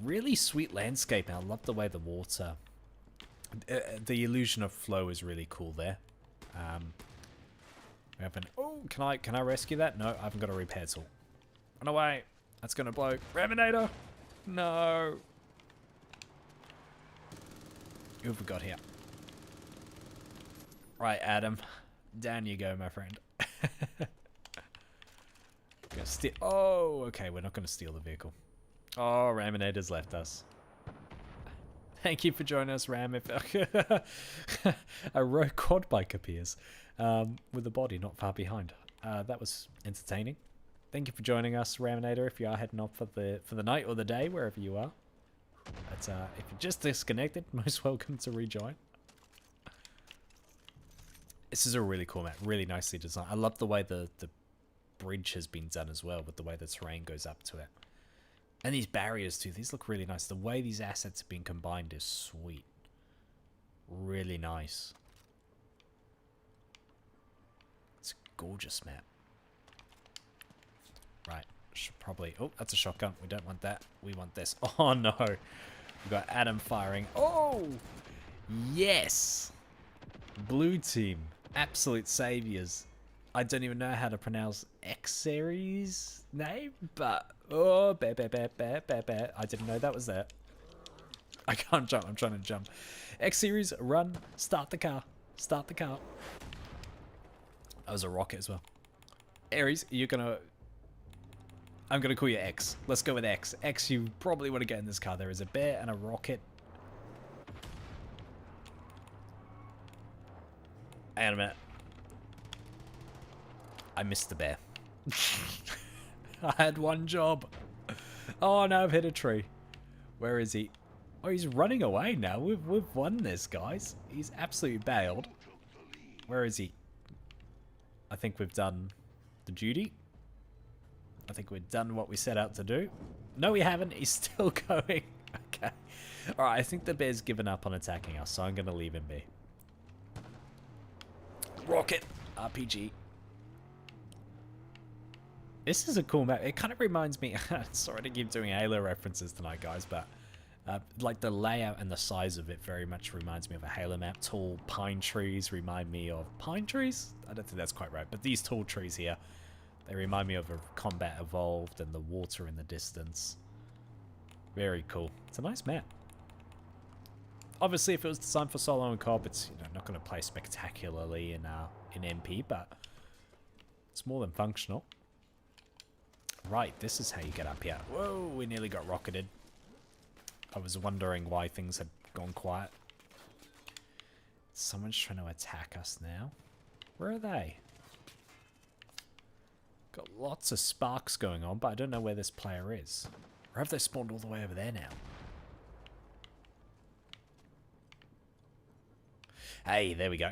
A: Really sweet landscape. And I love the way the water, the illusion of flow is really cool there. We have an, oh, can I rescue that? No, I haven't got a repair tool. Run away. That's gonna blow. Raminator! No. Who have we got here? Right, Adam. Down you go, my friend. Gonna steal. Oh, okay. We're not gonna steal the vehicle. Oh, Raminator's left us. Thank you for joining us, Ram. If a rogue quad bike appears with a body not far behind. That was entertaining. Thank you for joining us, Raminator, if you are heading off for the night or the day, wherever you are. But if you're just disconnected, most welcome to rejoin. This is a really cool map, really nicely designed. I love the way the bridge has been done as well, with the way the terrain goes up to it. And these barriers too, these look really nice. The way these assets have been combined is sweet. Really nice. It's a gorgeous map. Right, should probably... Oh, that's a shotgun. We don't want that. We want this. Oh no. We've got Adam firing. Oh! Yes! Blue team. Absolute saviors. I don't even know how to pronounce X-Series name, but... Oh, bear. I didn't know that was there. I can't jump. I'm trying to jump. X-Series, run. Start the car. Start the car. That was a rocket as well. Aries, you're gonna... I'm gonna call you X. Let's go with X. X, you probably want to get in this car. There is a bear and a rocket. Hang on a minute. I missed the bear. I had one job. Oh, no, I've hit a tree. Where is he? Oh, he's running away now. We've won this, guys. He's absolutely bailed. Where is he? I think we've done the duty. I think we've done what we set out to do. No, we haven't. He's still going. Okay. Alright, I think the bear's given up on attacking us, so I'm going to leave him be. Rocket. RPG. This is a cool map. It kind of reminds me... Sorry to keep doing Halo references tonight, guys, but... like the layout and the size of it very much reminds me of a Halo map. Tall pine trees remind me of... Pine trees? I don't think that's quite right, but these tall trees here, they remind me of a Combat Evolved and the water in the distance. Very cool. It's a nice map. Obviously, if it was designed for solo and co-op, it's not going to play spectacularly in MP, but it's more than functional. Right, this is how you get up here. Whoa, we nearly got rocketed. I was wondering why things had gone quiet. Someone's trying to attack us now. Where are they? Got lots of sparks going on, but I don't know where this player is. Or have they spawned all the way over there now? Hey, there we go.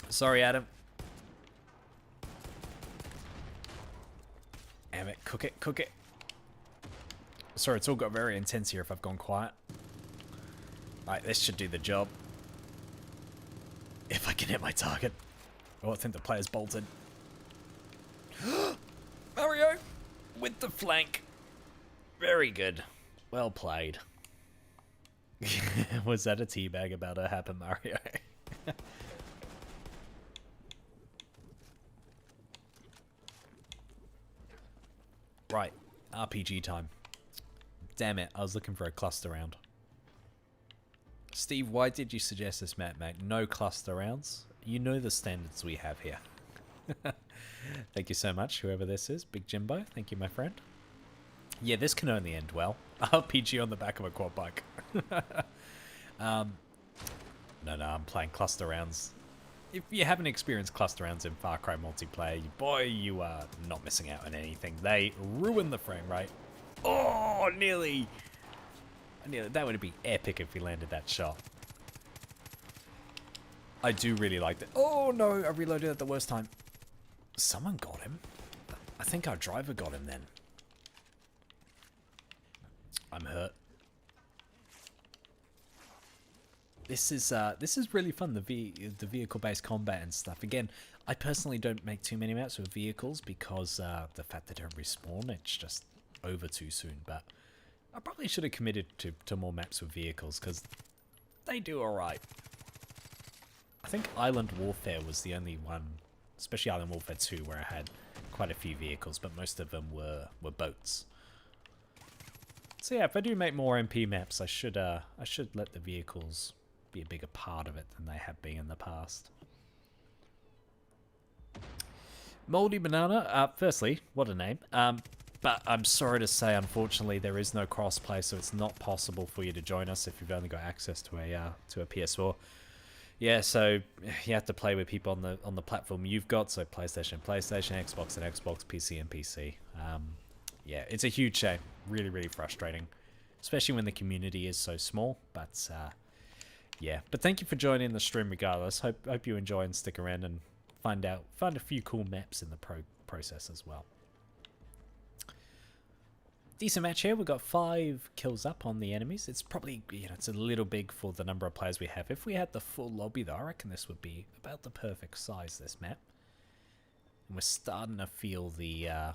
A: Sorry, Adam. Damn it, cook it, cook it. Sorry, it's all got very intense here if I've gone quiet. Right, this should do the job. If I can hit my target. Oh, I think the player's bolted. Mario! With the flank. Very good. Well played. Was that a teabag about to happen, Mario? Right, RPG time. Damn it, I was looking for a cluster round. Steve, why did you suggest this map, mate? No cluster rounds. You know the standards we have here. Thank you so much, whoever this is. Big Jimbo, thank you, my friend. Yeah, this can only end well. RPG on the back of a quad bike. No, I'm playing cluster rounds. If you haven't experienced cluster rounds in Far Cry multiplayer, boy, you are not missing out on anything. They ruin the frame rate. Oh, nearly. That would be epic if we landed that shot. I do really like that. Oh, no, I reloaded at the worst time. Someone got him. I think our driver got him then. I'm hurt. This is really fun, the vehicle-based combat and stuff. Again, I personally don't make too many maps with vehicles because the fact they don't respawn, it's just over too soon. But I probably should have committed to more maps with vehicles because they do alright. I think Island Warfare was the only one, especially Island Warfare 2, where I had quite a few vehicles, but most of them were boats. So yeah, if I do make more MP maps, I should let the vehicles be a bigger part of it than they have been in the past. Moldy Banana, firstly, what a name. But I'm sorry to say, unfortunately, there is no crossplay, so it's not possible for you to join us if you've only got access to a PS4. Yeah, so you have to play with people on the platform you've got, so PlayStation, Xbox and Xbox, PC and PC. Yeah, it's a huge shame. Really, really frustrating. Especially when the community is so small. But Yeah, but thank you for joining the stream regardless. Hope you enjoy and stick around and find a few cool maps in the process as well. Decent match here. We've got 5 kills up on the enemies. It's probably, it's a little big for the number of players we have. If we had the full lobby though, I reckon this would be about the perfect size, this map. And we're starting to feel the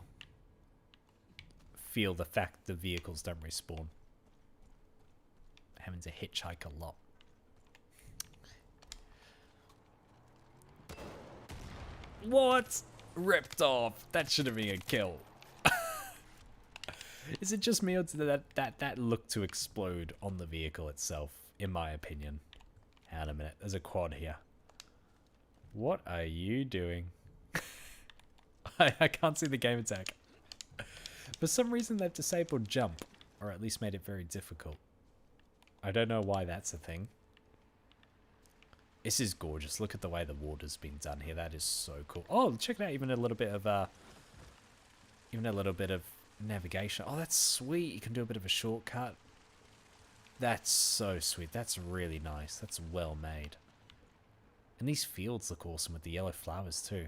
A: fact the vehicles don't respawn. Having to hitchhike a lot. What? Ripped off. That should have been a kill. Is it just me or did that look to explode on the vehicle itself, in my opinion? Hang on a minute. There's a quad here. What are you doing? I can't see the game attack. For some reason they've disabled jump, or at least made it very difficult. I don't know why that's a thing. This is gorgeous. Look at the way the water's been done here. That is so cool. Oh, check it out. Even a little bit of navigation. Oh, that's sweet. You can do a bit of a shortcut. That's so sweet. That's really nice. That's well made. And these fields look awesome with the yellow flowers too.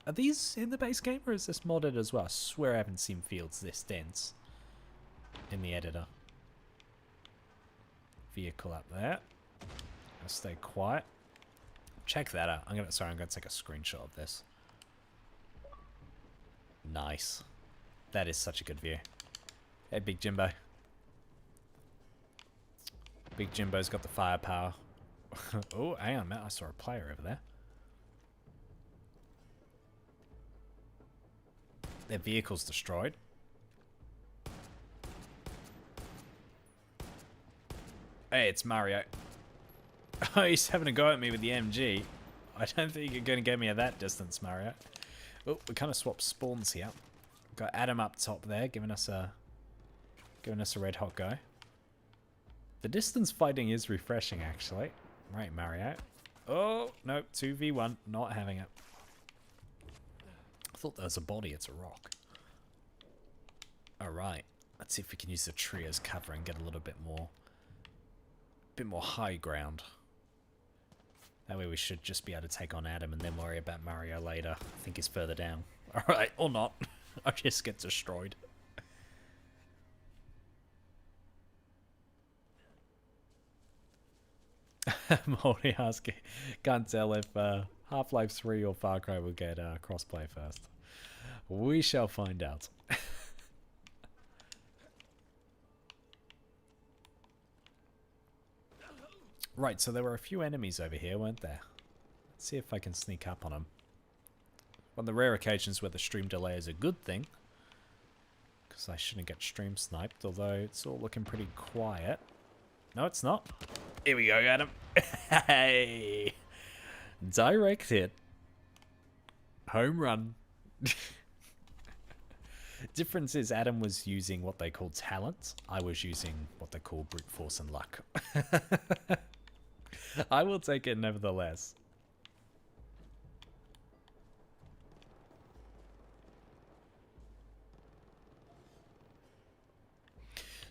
A: Are these in the base game or is this modded as well? I swear I haven't seen fields this dense in the editor. Vehicle up there. I'll stay quiet. Check that out. I'm gonna take a screenshot of this. Nice. That is such a good view. Hey, Big Jimbo. Big Jimbo's got the firepower. Oh, hang on, Matt. I saw a player over there. Their vehicle's destroyed. Hey, it's Mario. Oh, he's having a go at me with the MG. I don't think you're going to get me at that distance, Mario. Oh, we kind of swapped spawns here. Got Adam up top there, giving us a red hot go. The distance fighting is refreshing, actually. Right, Mario. Oh, no, 2v1, not having it. I thought that was a body, it's a rock. Alright, let's see if we can use the tree as cover and get a little bit more high ground. That way we should just be able to take on Adam and then worry about Mario later. I think he's further down. Alright, or not. I just get destroyed. Moldy asking. Can't tell if Half-Life 3 or Far Cry will get crossplay first. We shall find out. Right, so there were a few enemies over here, weren't there? Let's see if I can sneak up on them. On the rare occasions where the stream delay is a good thing. Because I shouldn't get stream sniped, although it's all looking pretty quiet. No, it's not. Here we go, Adam. Hey! Direct hit. Home run. Difference is Adam was using what they call talent. I was using what they call brute force and luck. I will take it nevertheless.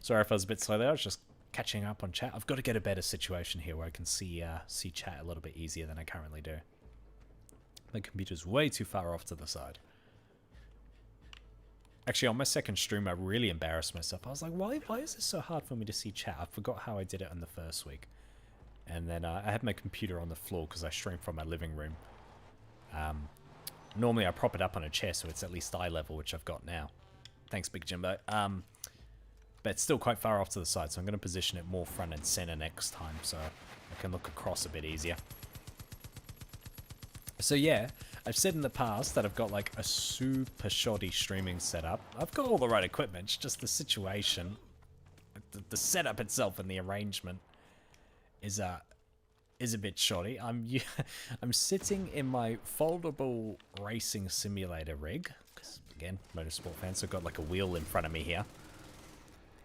A: Sorry if I was a bit slow there. I was just catching up on chat. I've got to get a better situation here where I can see chat a little bit easier than I currently do. My computer's way too far off to the side. Actually, on my second stream, I really embarrassed myself. I was like, why is this so hard for me to see chat? I forgot how I did it on the first week. And then I had my computer on the floor because I stream from my living room. Normally, I prop it up on a chair, so it's at least eye level, which I've got now. Thanks, Big Jimbo. But it's still quite far off to the side, so I'm going to position it more front and center next time, so I can look across a bit easier. So yeah, I've said in the past that I've got like a super shoddy streaming setup. I've got all the right equipment, it's just the situation, the setup itself and the arrangement is a bit shoddy. I'm sitting in my foldable racing simulator rig, because again, motorsport fans, so I've got like a wheel in front of me here.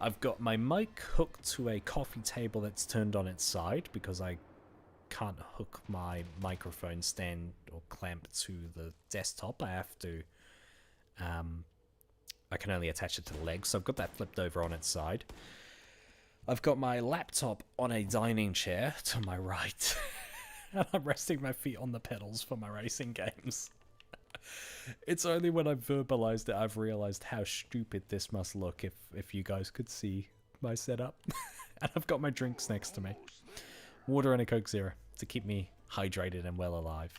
A: I've got my mic hooked to a coffee table that's turned on its side because I can't hook my microphone stand or clamp to the desktop. I have to, I can only attach it to the leg, so I've got that flipped over on its side. I've got my laptop on a dining chair to my right, and I'm resting my feet on the pedals for my racing games. It's only when I've verbalized it I've realized how stupid this must look if you guys could see my setup. And I've got my drinks next to me. Water and a Coke Zero to keep me hydrated and well alive.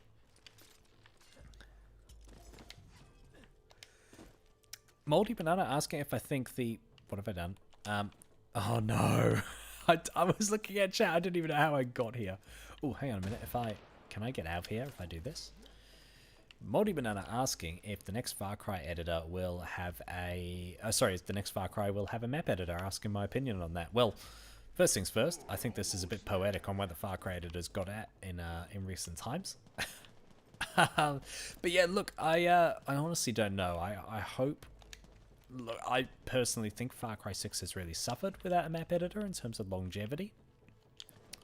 A: Moldy Banana asking if I think the... What have I done? Oh no. I was looking at chat. I didn't even know how I got here. Oh, hang on a minute. Can I get out of here if I do this? Moldy Banana asking if the next Far Cry editor will have a... if the next Far Cry will have a map editor, asking my opinion on that. Well, first things first, I think this is a bit poetic on where the Far Cry editors got at in recent times. But yeah, look, I honestly don't know. I hope... Look, I personally think Far Cry 6 has really suffered without a map editor in terms of longevity.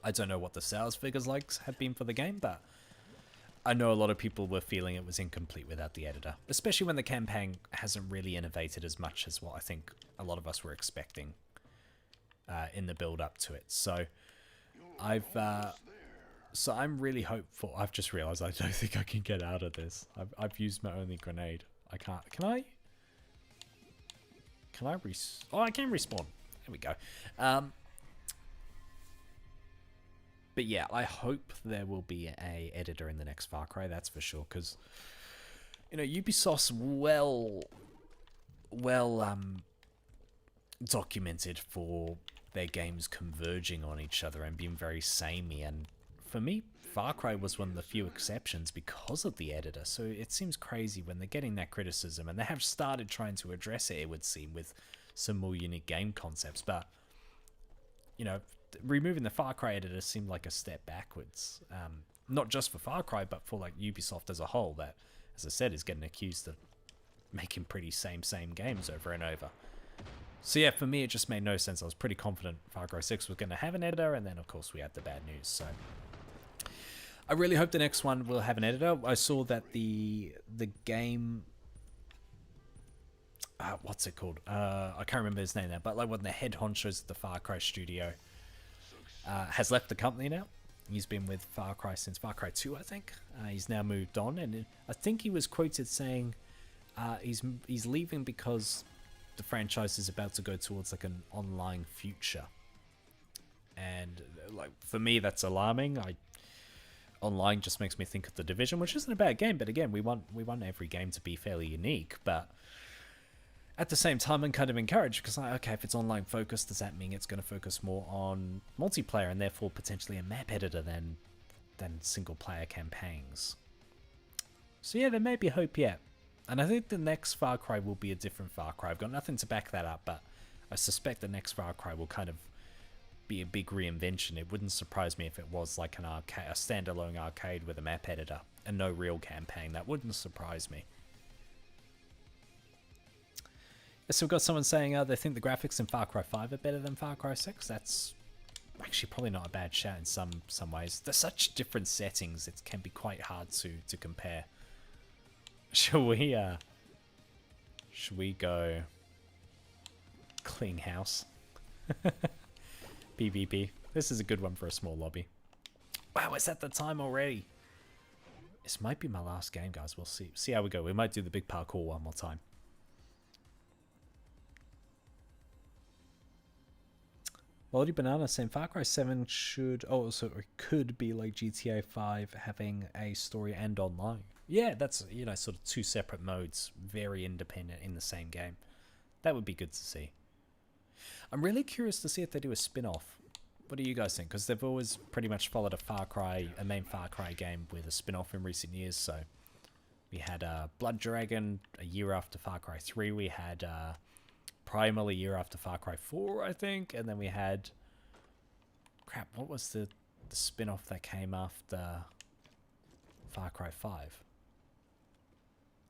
A: I don't know what the sales figures have been for the game, but I know a lot of people were feeling it was incomplete without the editor, especially when the campaign hasn't really innovated as much as what I think a lot of us were expecting in the build up to it. So I'm really hopeful. I've just realized I don't think I can get out of this. I've used my only grenade. I can't. Can I? Can I Oh, I can respawn. There we go. But yeah, I hope there will be a editor in the next Far Cry, that's for sure, because, you know, Ubisoft's well documented for their games converging on each other and being very samey, and for me, Far Cry was one of the few exceptions because of the editor, so it seems crazy when they're getting that criticism, and they have started trying to address it, it would seem, with some more unique game concepts, but, you know, removing the Far Cry editor seemed like a step backwards. Not just for Far Cry, but for like Ubisoft as a whole, that, as I said, is getting accused of making pretty same games over and over. So yeah, for me, it just made no sense. I was pretty confident Far Cry 6 was going to have an editor, and then of course we had the bad news. So I really hope the next one will have an editor. I saw that the game... what's it called? I can't remember his name now, but like one of the head honchos at the Far Cry studio has left the company now. He's been with Far Cry since Far Cry 2, I think. He's now moved on, and I think he was quoted saying he's leaving because the franchise is about to go towards like an online future. And like for me, that's alarming. Online just makes me think of The Division, which isn't a bad game, but again, we want every game to be fairly unique, but at the same time, I'm kind of encouraged because, okay, if it's online focused, does that mean it's going to focus more on multiplayer and therefore potentially a map editor than single player campaigns? So yeah, there may be hope yet. And I think the next Far Cry will be a different Far Cry. I've got nothing to back that up, but I suspect the next Far Cry will kind of be a big reinvention. It wouldn't surprise me if it was like a standalone arcade with a map editor and no real campaign. That wouldn't surprise me. So we've got someone saying they think the graphics in Far Cry 5 are better than Far Cry 6. That's actually probably not a bad shout in some ways. They're such different settings, it can be quite hard to compare. Should we go clean house? PvP. This is a good one for a small lobby. Wow, it's at the time already. This might be my last game, guys. We'll see how we go. We might do the big parkour one more time. Moldy Banana saying Far Cry 7 should... Oh, so it could be like GTA 5 having a story and online. Yeah, that's, you know, sort of two separate modes, very independent in the same game. That would be good to see. I'm really curious to see if they do a spin-off. What do you guys think? Because they've always pretty much followed a main Far Cry game with a spin-off in recent years. So we had Blood Dragon a year after Far Cry 3. We had Primal a year after Far Cry 4, I think. And then we had... Crap, what was the spin-off that came after Far Cry 5?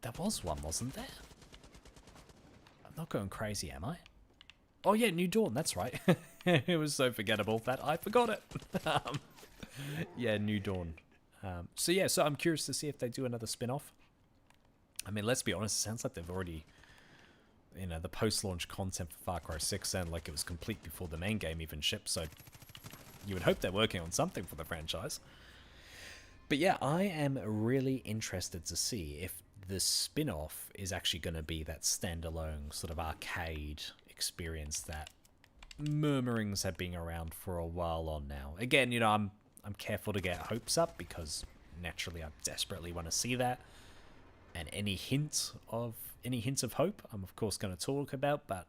A: There was one, wasn't there? I'm not going crazy, am I? Oh yeah, New Dawn, that's right. It was so forgettable that I forgot it. Yeah, New Dawn. So yeah, so I'm curious to see if they do another spin-off. I mean, let's be honest, it sounds like they've already you know, the post-launch content for Far Cry 6 sounded like it was complete before the main game even shipped, so you would hope they're working on something for the franchise. But yeah, I am really interested to see if the spin-off is actually going to be that standalone sort of arcade experience that murmurings have been around for a while on now. Again, you know, I'm careful to get hopes up because naturally I desperately want to see that. And any hint of hope, I'm of course going to talk about, but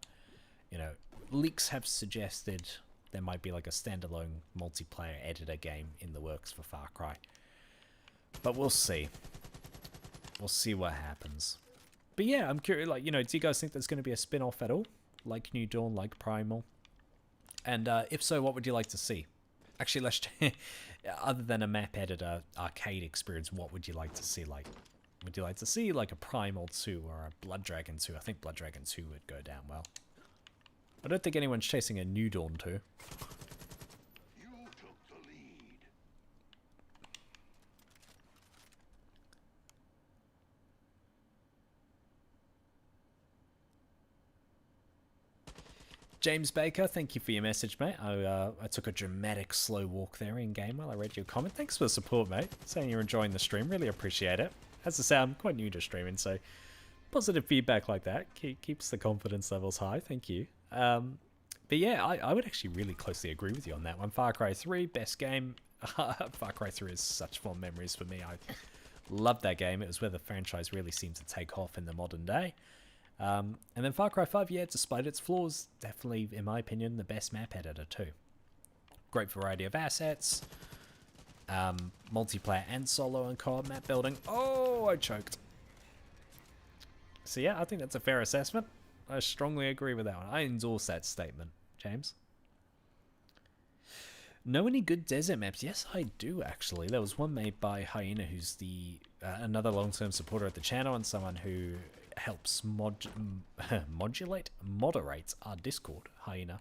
A: you know, leaks have suggested there might be like a standalone multiplayer editor game in the works for Far Cry. But we'll see. We'll see what happens. But yeah, I'm curious, like, you know, do you guys think there's going to be a spin-off at all? Like New Dawn, like Primal? And if so, what would you like to see? Actually, let's other than a map editor arcade experience, what would you like to see? Like, would you like to see like a Primal 2 or a Blood Dragon 2? I think Blood Dragon 2 would go down well. I don't think anyone's chasing a New Dawn 2.
B: You took the lead.
A: James Baker, thank you for your message, mate. I took a dramatic slow walk there in game while I read your comment. Thanks for the support, mate. Saying you're enjoying the stream, really appreciate it. As I say, I'm quite new to streaming, so positive feedback like that keeps the confidence levels high. Thank you. But yeah, I would actually really closely agree with you on that one. Far Cry 3, best game. Far Cry 3 is such fond memories for me. I loved that game. It was where the franchise really seemed to take off in the modern day. And then Far Cry 5, yeah, despite its flaws, definitely, in my opinion, the best map editor too. Great variety of assets. Multiplayer and solo and co-op map building. Oh, I choked. So yeah, I think that's a fair assessment. I strongly agree with that one. I endorse that statement, James. Know any good desert maps? Yes, I do actually. There was one made by Hyena, who's the another long-term supporter of the channel and someone who helps moderate our Discord. Hyena.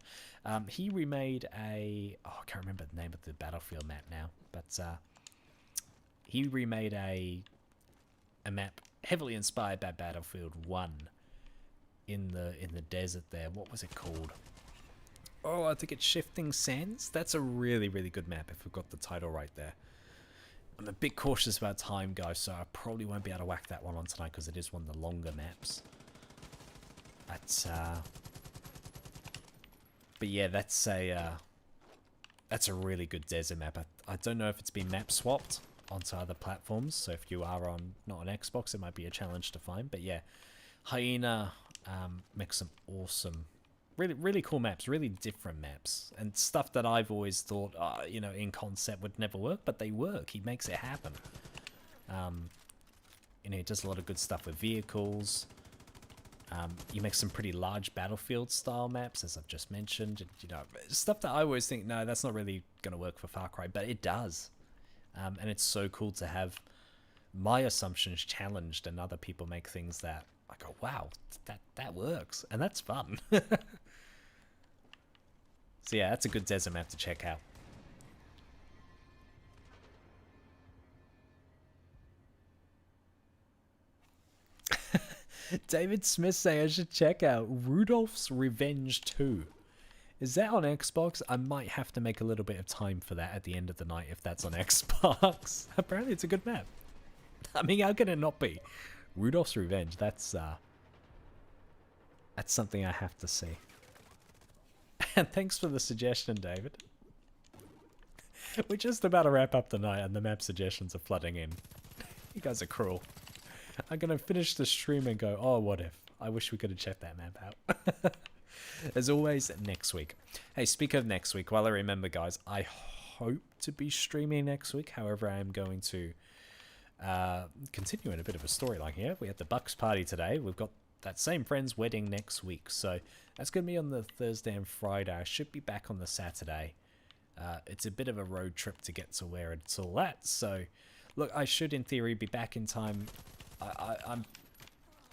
A: He remade a I can't remember the name of the Battlefield map now, but he remade a map heavily inspired by Battlefield 1 in the desert there. What was it called? Oh, I think it's Shifting Sands. That's a really, really good map if we've got the title right there. I'm a bit cautious about time, guys, so I probably won't be able to whack that one on tonight because it is one of the longer maps. But yeah, that's a really good desert map. I don't know if it's been map swapped onto other platforms, so if you are not on Xbox, it might be a challenge to find. But yeah, Hyena makes some awesome, really, really cool maps, really different maps, and stuff that I've always thought, you know, in concept would never work, but they work. He makes it happen. You know, he does a lot of good stuff with vehicles. He makes some pretty large Battlefield style maps, as I've just mentioned. You know, stuff that I always think, no, that's not really going to work for Far Cry, but it does. And it's so cool to have my assumptions challenged and other people make things that I go, wow, that works. And that's fun. So yeah, that's a good desert map to check out. David Smith saying I should check out Rudolph's Revenge 2. Is that on Xbox? I might have to make a little bit of time for that at the end of the night if that's on Xbox. Apparently it's a good map. I mean, how can it not be? Rudolph's Revenge, that's something I have to see. And thanks for the suggestion, David. We're just about to wrap up the night and the map suggestions are flooding in. You guys are cruel. I'm going to finish the stream and go, oh, what if? I wish we could have checked that map out. As always, next week. Hey, speak of next week, while I remember, guys, I hope to be streaming next week. However, I am going to continue in a bit of a storyline here. We had the Bucks party today. We've got that same friend's wedding next week. So that's going to be on the Thursday and Friday. I should be back on the Saturday. It's a bit of a road trip to get to where it's all at. So, look, I should, in theory, be back in time. I'm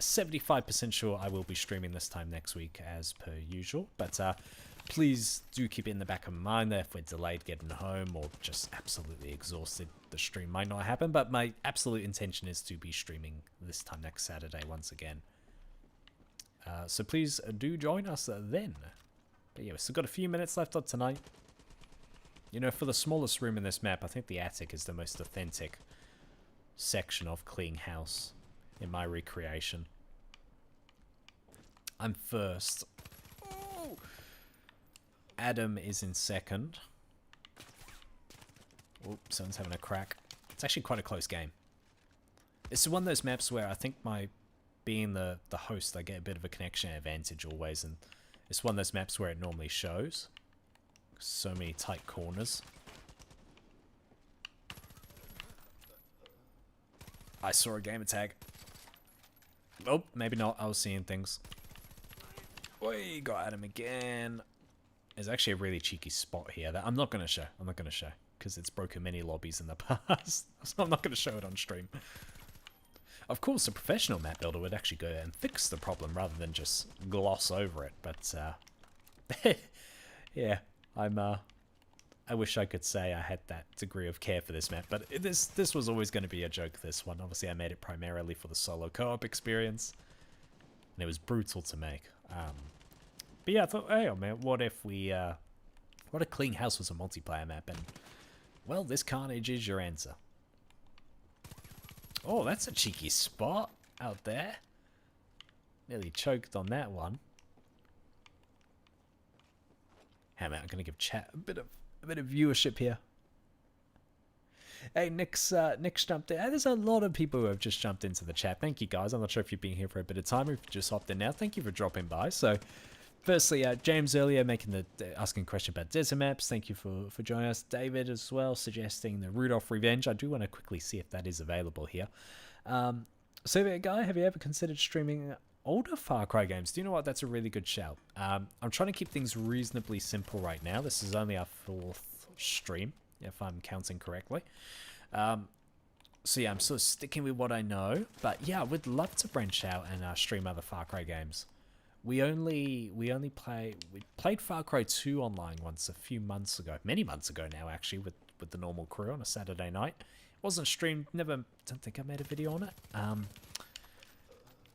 A: 75% sure I will be streaming this time next week as per usual, but please do keep it in the back of my mind that if we're delayed getting home or just absolutely exhausted, the stream might not happen, but my absolute intention is to be streaming this time next Saturday once again. So please do join us then. But yeah, we've still got a few minutes left of tonight. You know, for the smallest room in this map, I think the attic is the most authentic section of Clean House in my recreation. I'm first. Oh. Adam is in second. Oh, someone's having a crack. It's actually quite a close game. It's one of those maps where I think being the host, I get a bit of a connection advantage always, and it's one of those maps where it normally shows. So many tight corners. I saw a gamer tag. Oh, maybe not. I was seeing things. We got Adam again. There's actually a really cheeky spot here that I'm not going to show. I'm not going to show because it's broken many lobbies in the past. So I'm not going to show it on stream. Of course, a professional map builder would actually go and fix the problem rather than just gloss over it. But yeah, I wish I could say I had that degree of care for this map, but this was always going to be a joke, this one. Obviously, I made it primarily for the solo co-op experience, and it was brutal to make. But yeah, I thought, hey, man, what if Clean House was a multiplayer map, and, well, this carnage is your answer. Oh, that's a cheeky spot out there. Nearly choked on that one. Hey, man, I'm going to give chat a bit of viewership here. Hey, Nick's jumped in. Hey, there's a lot of people who have just jumped into the chat. Thank you, guys. I'm not sure if you've been here for a bit of time or if you just hopped in now. Thank you for dropping by. So, firstly, James earlier making asking a question about desert maps. Thank you for joining us. David as well suggesting the Rudolph Revenge. I do want to quickly see if that is available here. So, guy, have you ever considered streaming older Far Cry games? Do you know what? That's a really good shout. I'm trying to keep things reasonably simple right now. This is only our 4th stream, if I'm counting correctly. So yeah, I'm sort of sticking with what I know. But yeah, I would love to branch out and stream other Far Cry games. We played Far Cry 2 online once a few months ago, many months ago now actually, with the normal crew on a Saturday night. It wasn't streamed, don't think I made a video on it.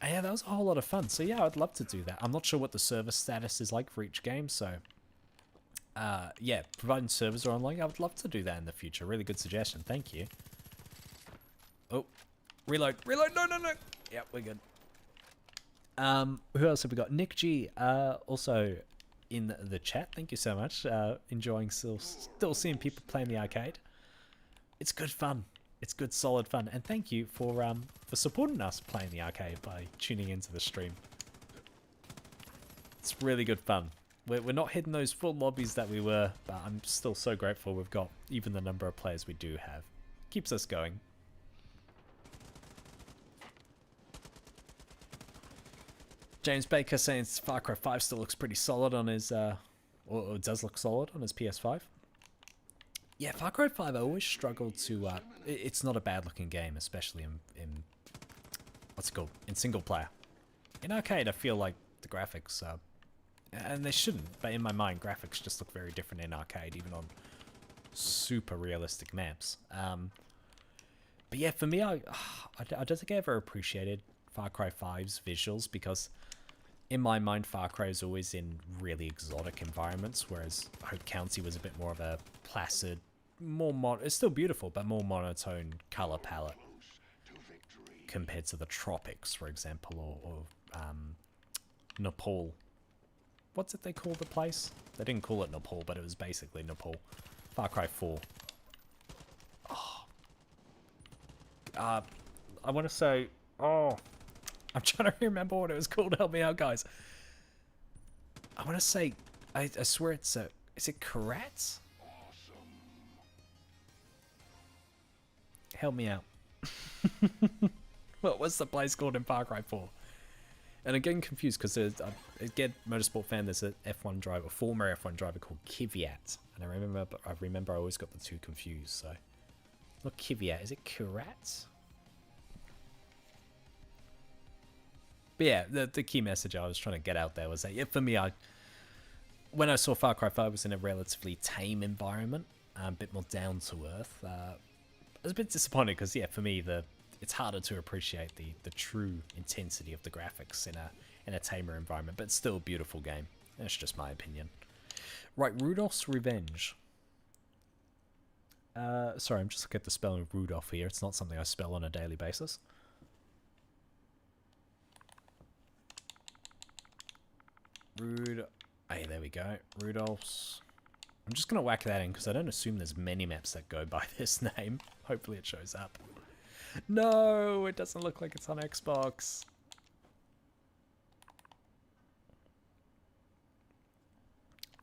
A: Yeah, that was a whole lot of fun. So yeah, I'd love to do that. I'm not sure what the server status is like for each game, so yeah, providing servers are online, I would love to do that in the future. Really good suggestion, thank you. Oh, reload, no. Yep, we're good. Who else have we got? Nick G, also in the chat. Thank you so much. Enjoying still seeing people playing the arcade. It's good fun. It's good, solid fun. And thank you for supporting us playing the arcade by tuning into the stream. It's really good fun. We're not hitting those full lobbies that we were, but I'm still so grateful we've got even the number of players we do have. Keeps us going. James Baker saying Far Cry 5 still looks pretty solid on his, or does look solid on his PS5. Yeah, Far Cry 5, I always struggled to, it's not a bad looking game, especially in what's it called, in single player. In arcade, I feel like the graphics, and they shouldn't, but in my mind, graphics just look very different in arcade, even on super realistic maps. But yeah, for me, I don't think I ever appreciated Far Cry 5's visuals, because in my mind, Far Cry is always in really exotic environments, whereas Hope County was a bit more of a placid, it's still beautiful, but more monotone color palette compared to the tropics, for example, or Nepal. What's it they call the place? They didn't call it Nepal, but it was basically Nepal. Far Cry 4. Oh. I want to say, I'm trying to remember what it was called. Help me out, guys. I want to say, I swear it's is it Karat? Help me out. What's the place called in Far Cry 4? And I'm getting confused because again, Motorsport fan, there's a F1 driver, former F1 driver called Kvyat, and I remember I always got the two confused. So, not Kvyat, is it Karat? But yeah, the key message I was trying to get out there was that, yeah, for me, when I saw Far Cry 5 was in a relatively tame environment, a bit more down to earth. I was a bit disappointed because, yeah, for me, it's harder to appreciate the true intensity of the graphics in a tamer environment, but it's still a beautiful game. That's just my opinion. Right, Rudolph's Revenge. Sorry, I'm just looking at the spelling of Rudolph here. It's not something I spell on a daily basis. Hey, there we go. Rudolph's. I'm just going to whack that in because I don't assume there's many maps that go by this name. Hopefully it shows up. No, it doesn't look like it's on Xbox.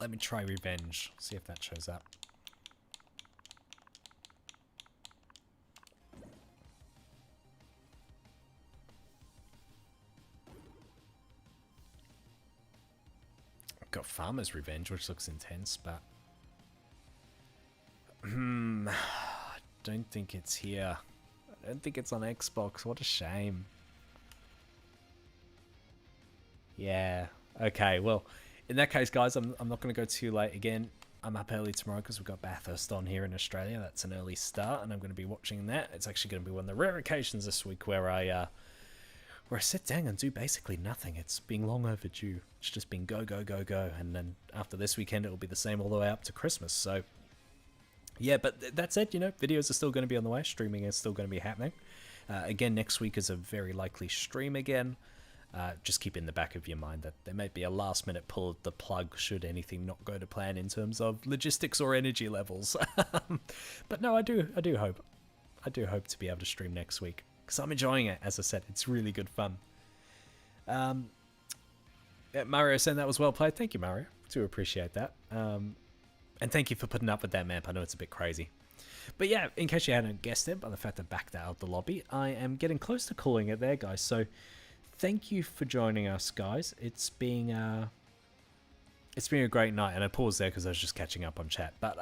A: Let me try Revenge. See if that shows up. Got Farmer's Revenge, which looks intense, but I don't think it's here. I don't think it's on Xbox. What a shame. Yeah. Okay. Well, in that case, guys, I'm not going to go too late again. I'm up early tomorrow because we've got Bathurst on here in Australia. That's an early start, and I'm going to be watching that. It's actually going to be one of the rare occasions this week where I sit down and do basically nothing. It's been long overdue. It's just been go, go, go, go. And then after this weekend, it will be the same all the way up to Christmas. So, yeah, but that's it. You know, videos are still going to be on the way. Streaming is still going to be happening. Again, next week is a very likely stream again. Just keep in the back of your mind that there may be a last-minute pull of the plug should anything not go to plan in terms of logistics or energy levels. But no, I do hope. I do hope to be able to stream next week. Because I'm enjoying it, as I said. It's really good fun. Yeah, Mario saying that was well played. Thank you, Mario. Do appreciate that. And thank you for putting up with that map. I know it's a bit crazy. But yeah, in case you hadn't guessed it, by the fact I backed out of the lobby, I am getting close to calling it there, guys. So thank you for joining us, guys. It's been a great night. And I paused there because I was just catching up on chat. But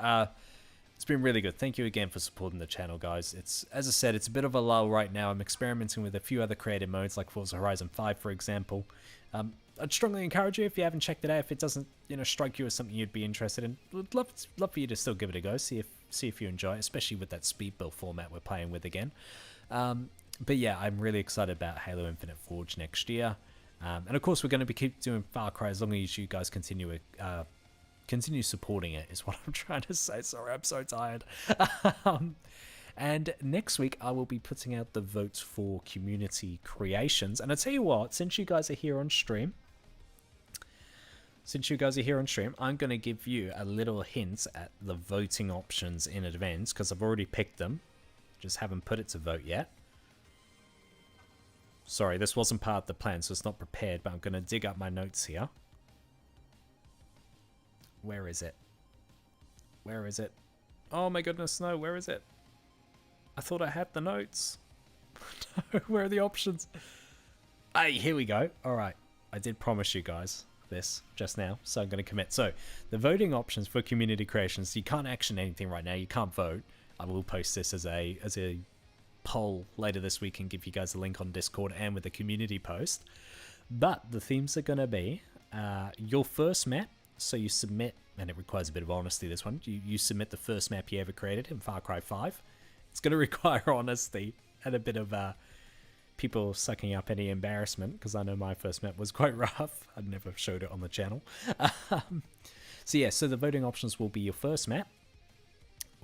A: it's been really good. Thank you again for supporting the channel, guys. It's, as I said, it's a bit of a lull right now. I'm experimenting with a few other creative modes, like Forza Horizon 5, for example. I'd strongly encourage you, if you haven't checked it out, if it doesn't, strike you as something you'd be interested in, would love for you to still give it a go, see if you enjoy it, especially with that speed build format we're playing with again. But yeah, I'm really excited about Halo Infinite Forge next year. And of course, we're going to keep doing Far Cry as long as you guys continue supporting it, is what I'm trying to say. Sorry, I'm so tired. And next week, I will be putting out the votes for community creations. And I tell you what, since you guys are here on stream, I'm going to give you a little hint at the voting options in advance, because I've already picked them. Just haven't put it to vote yet. Sorry, this wasn't part of the plan, so it's not prepared, but I'm going to dig up my notes here. Where is it? Where is it? Oh my goodness, no, where is it? I thought I had the notes. No, where are the options? Hey, here we go. Alright, I did promise you guys this just now, so I'm going to commit. So, the voting options for community creations, you can't action anything right now, you can't vote. I will post this as a poll later this week and give you guys a link on Discord and with a community post. But the themes are going to be your first map. So you submit, and it requires a bit of honesty, this one. You submit the first map you ever created in Far Cry 5. It's going to require honesty and a bit of people sucking up any embarrassment, because I know my first map was quite rough. I never showed it on the channel. So yeah, so the voting options will be your first map,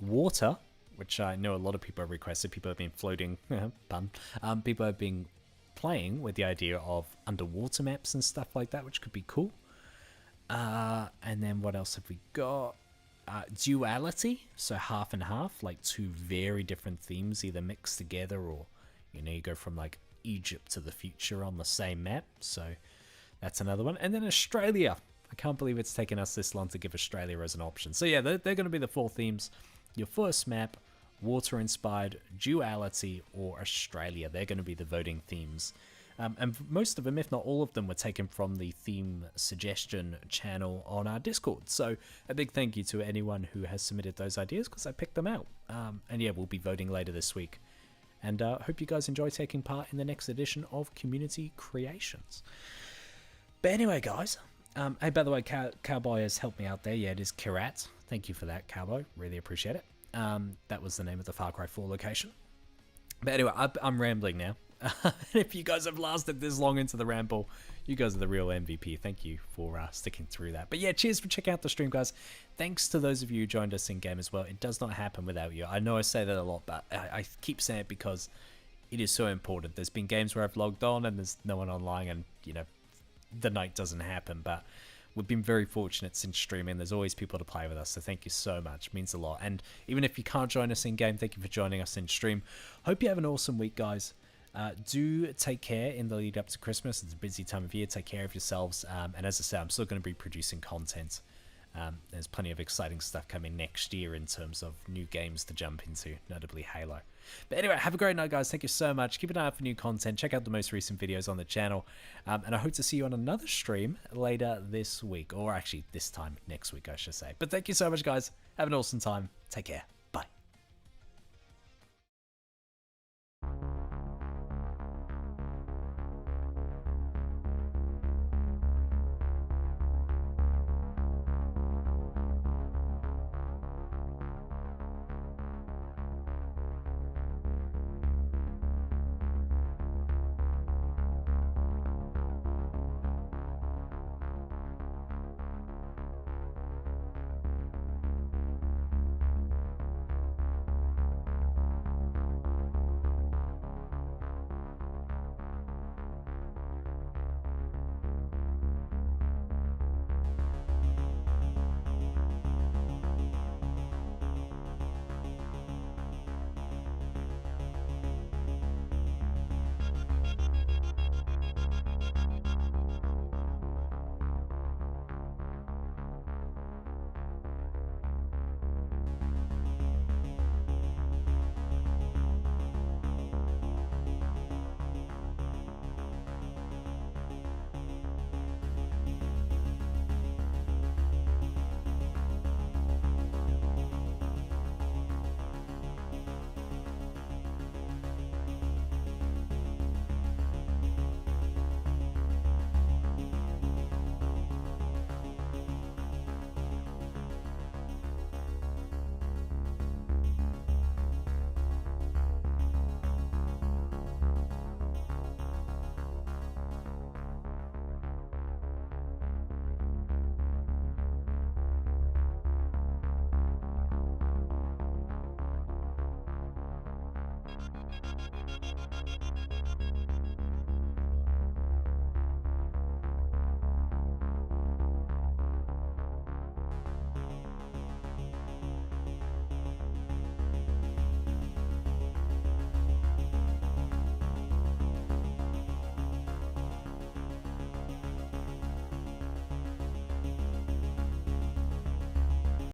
A: water, which I know a lot of people have requested. People have been floating, pun. People have been playing with the idea of underwater maps and stuff like that, which could be cool. And then what else have we got? Duality, so half and half, like two very different themes either mixed together, or you go from like Egypt to the future on the same map. So that's another one. And then Australia. I can't believe it's taken us this long to give Australia as an option. So yeah, they're going to be the four themes. Your first map, water inspired, duality, or Australia. They're going to be the voting themes. And most of them, if not all of them, were taken from the theme suggestion channel on our Discord. So a big thank you to anyone who has submitted those ideas, because I picked them out. And yeah, we'll be voting later this week. And hope you guys enjoy taking part in the next edition of Community Creations. But anyway, guys. Hey, by the way, Cowboy has helped me out there. Yeah, it is Kirat. Thank you for that, Cowboy. Really appreciate it. That was the name of the Far Cry 4 location. But anyway, I'm rambling now. And if you guys have lasted this long into the ramble, you guys are the real MVP. Thank you for sticking through that. But yeah, cheers for checking out the stream, guys. Thanks to those of you who joined us in game as well. It does not happen without you. I know I say that a lot, but I keep saying it because it is so important. There's been games where I've logged on and there's no one online, and you know, the night doesn't happen. But we've been very fortunate since streaming. There's always people to play with us, so thank you so much. It means a lot. And even if you can't join us in game, thank you for joining us in stream. Hope you have an awesome week, guys. Do take care in the lead up to Christmas. It's a busy time of year. Take care of yourselves. And as I said, I'm still going to be producing content. There's plenty of exciting stuff coming next year in terms of new games to jump into, notably Halo. But anyway, have a great night, guys. Thank you so much. Keep an eye out for new content. Check out the most recent videos on the channel. And I hope to see you on another stream later this week. Or actually, this time next week, I should say. But thank you so much, guys. Have an awesome time. Take care. Bye.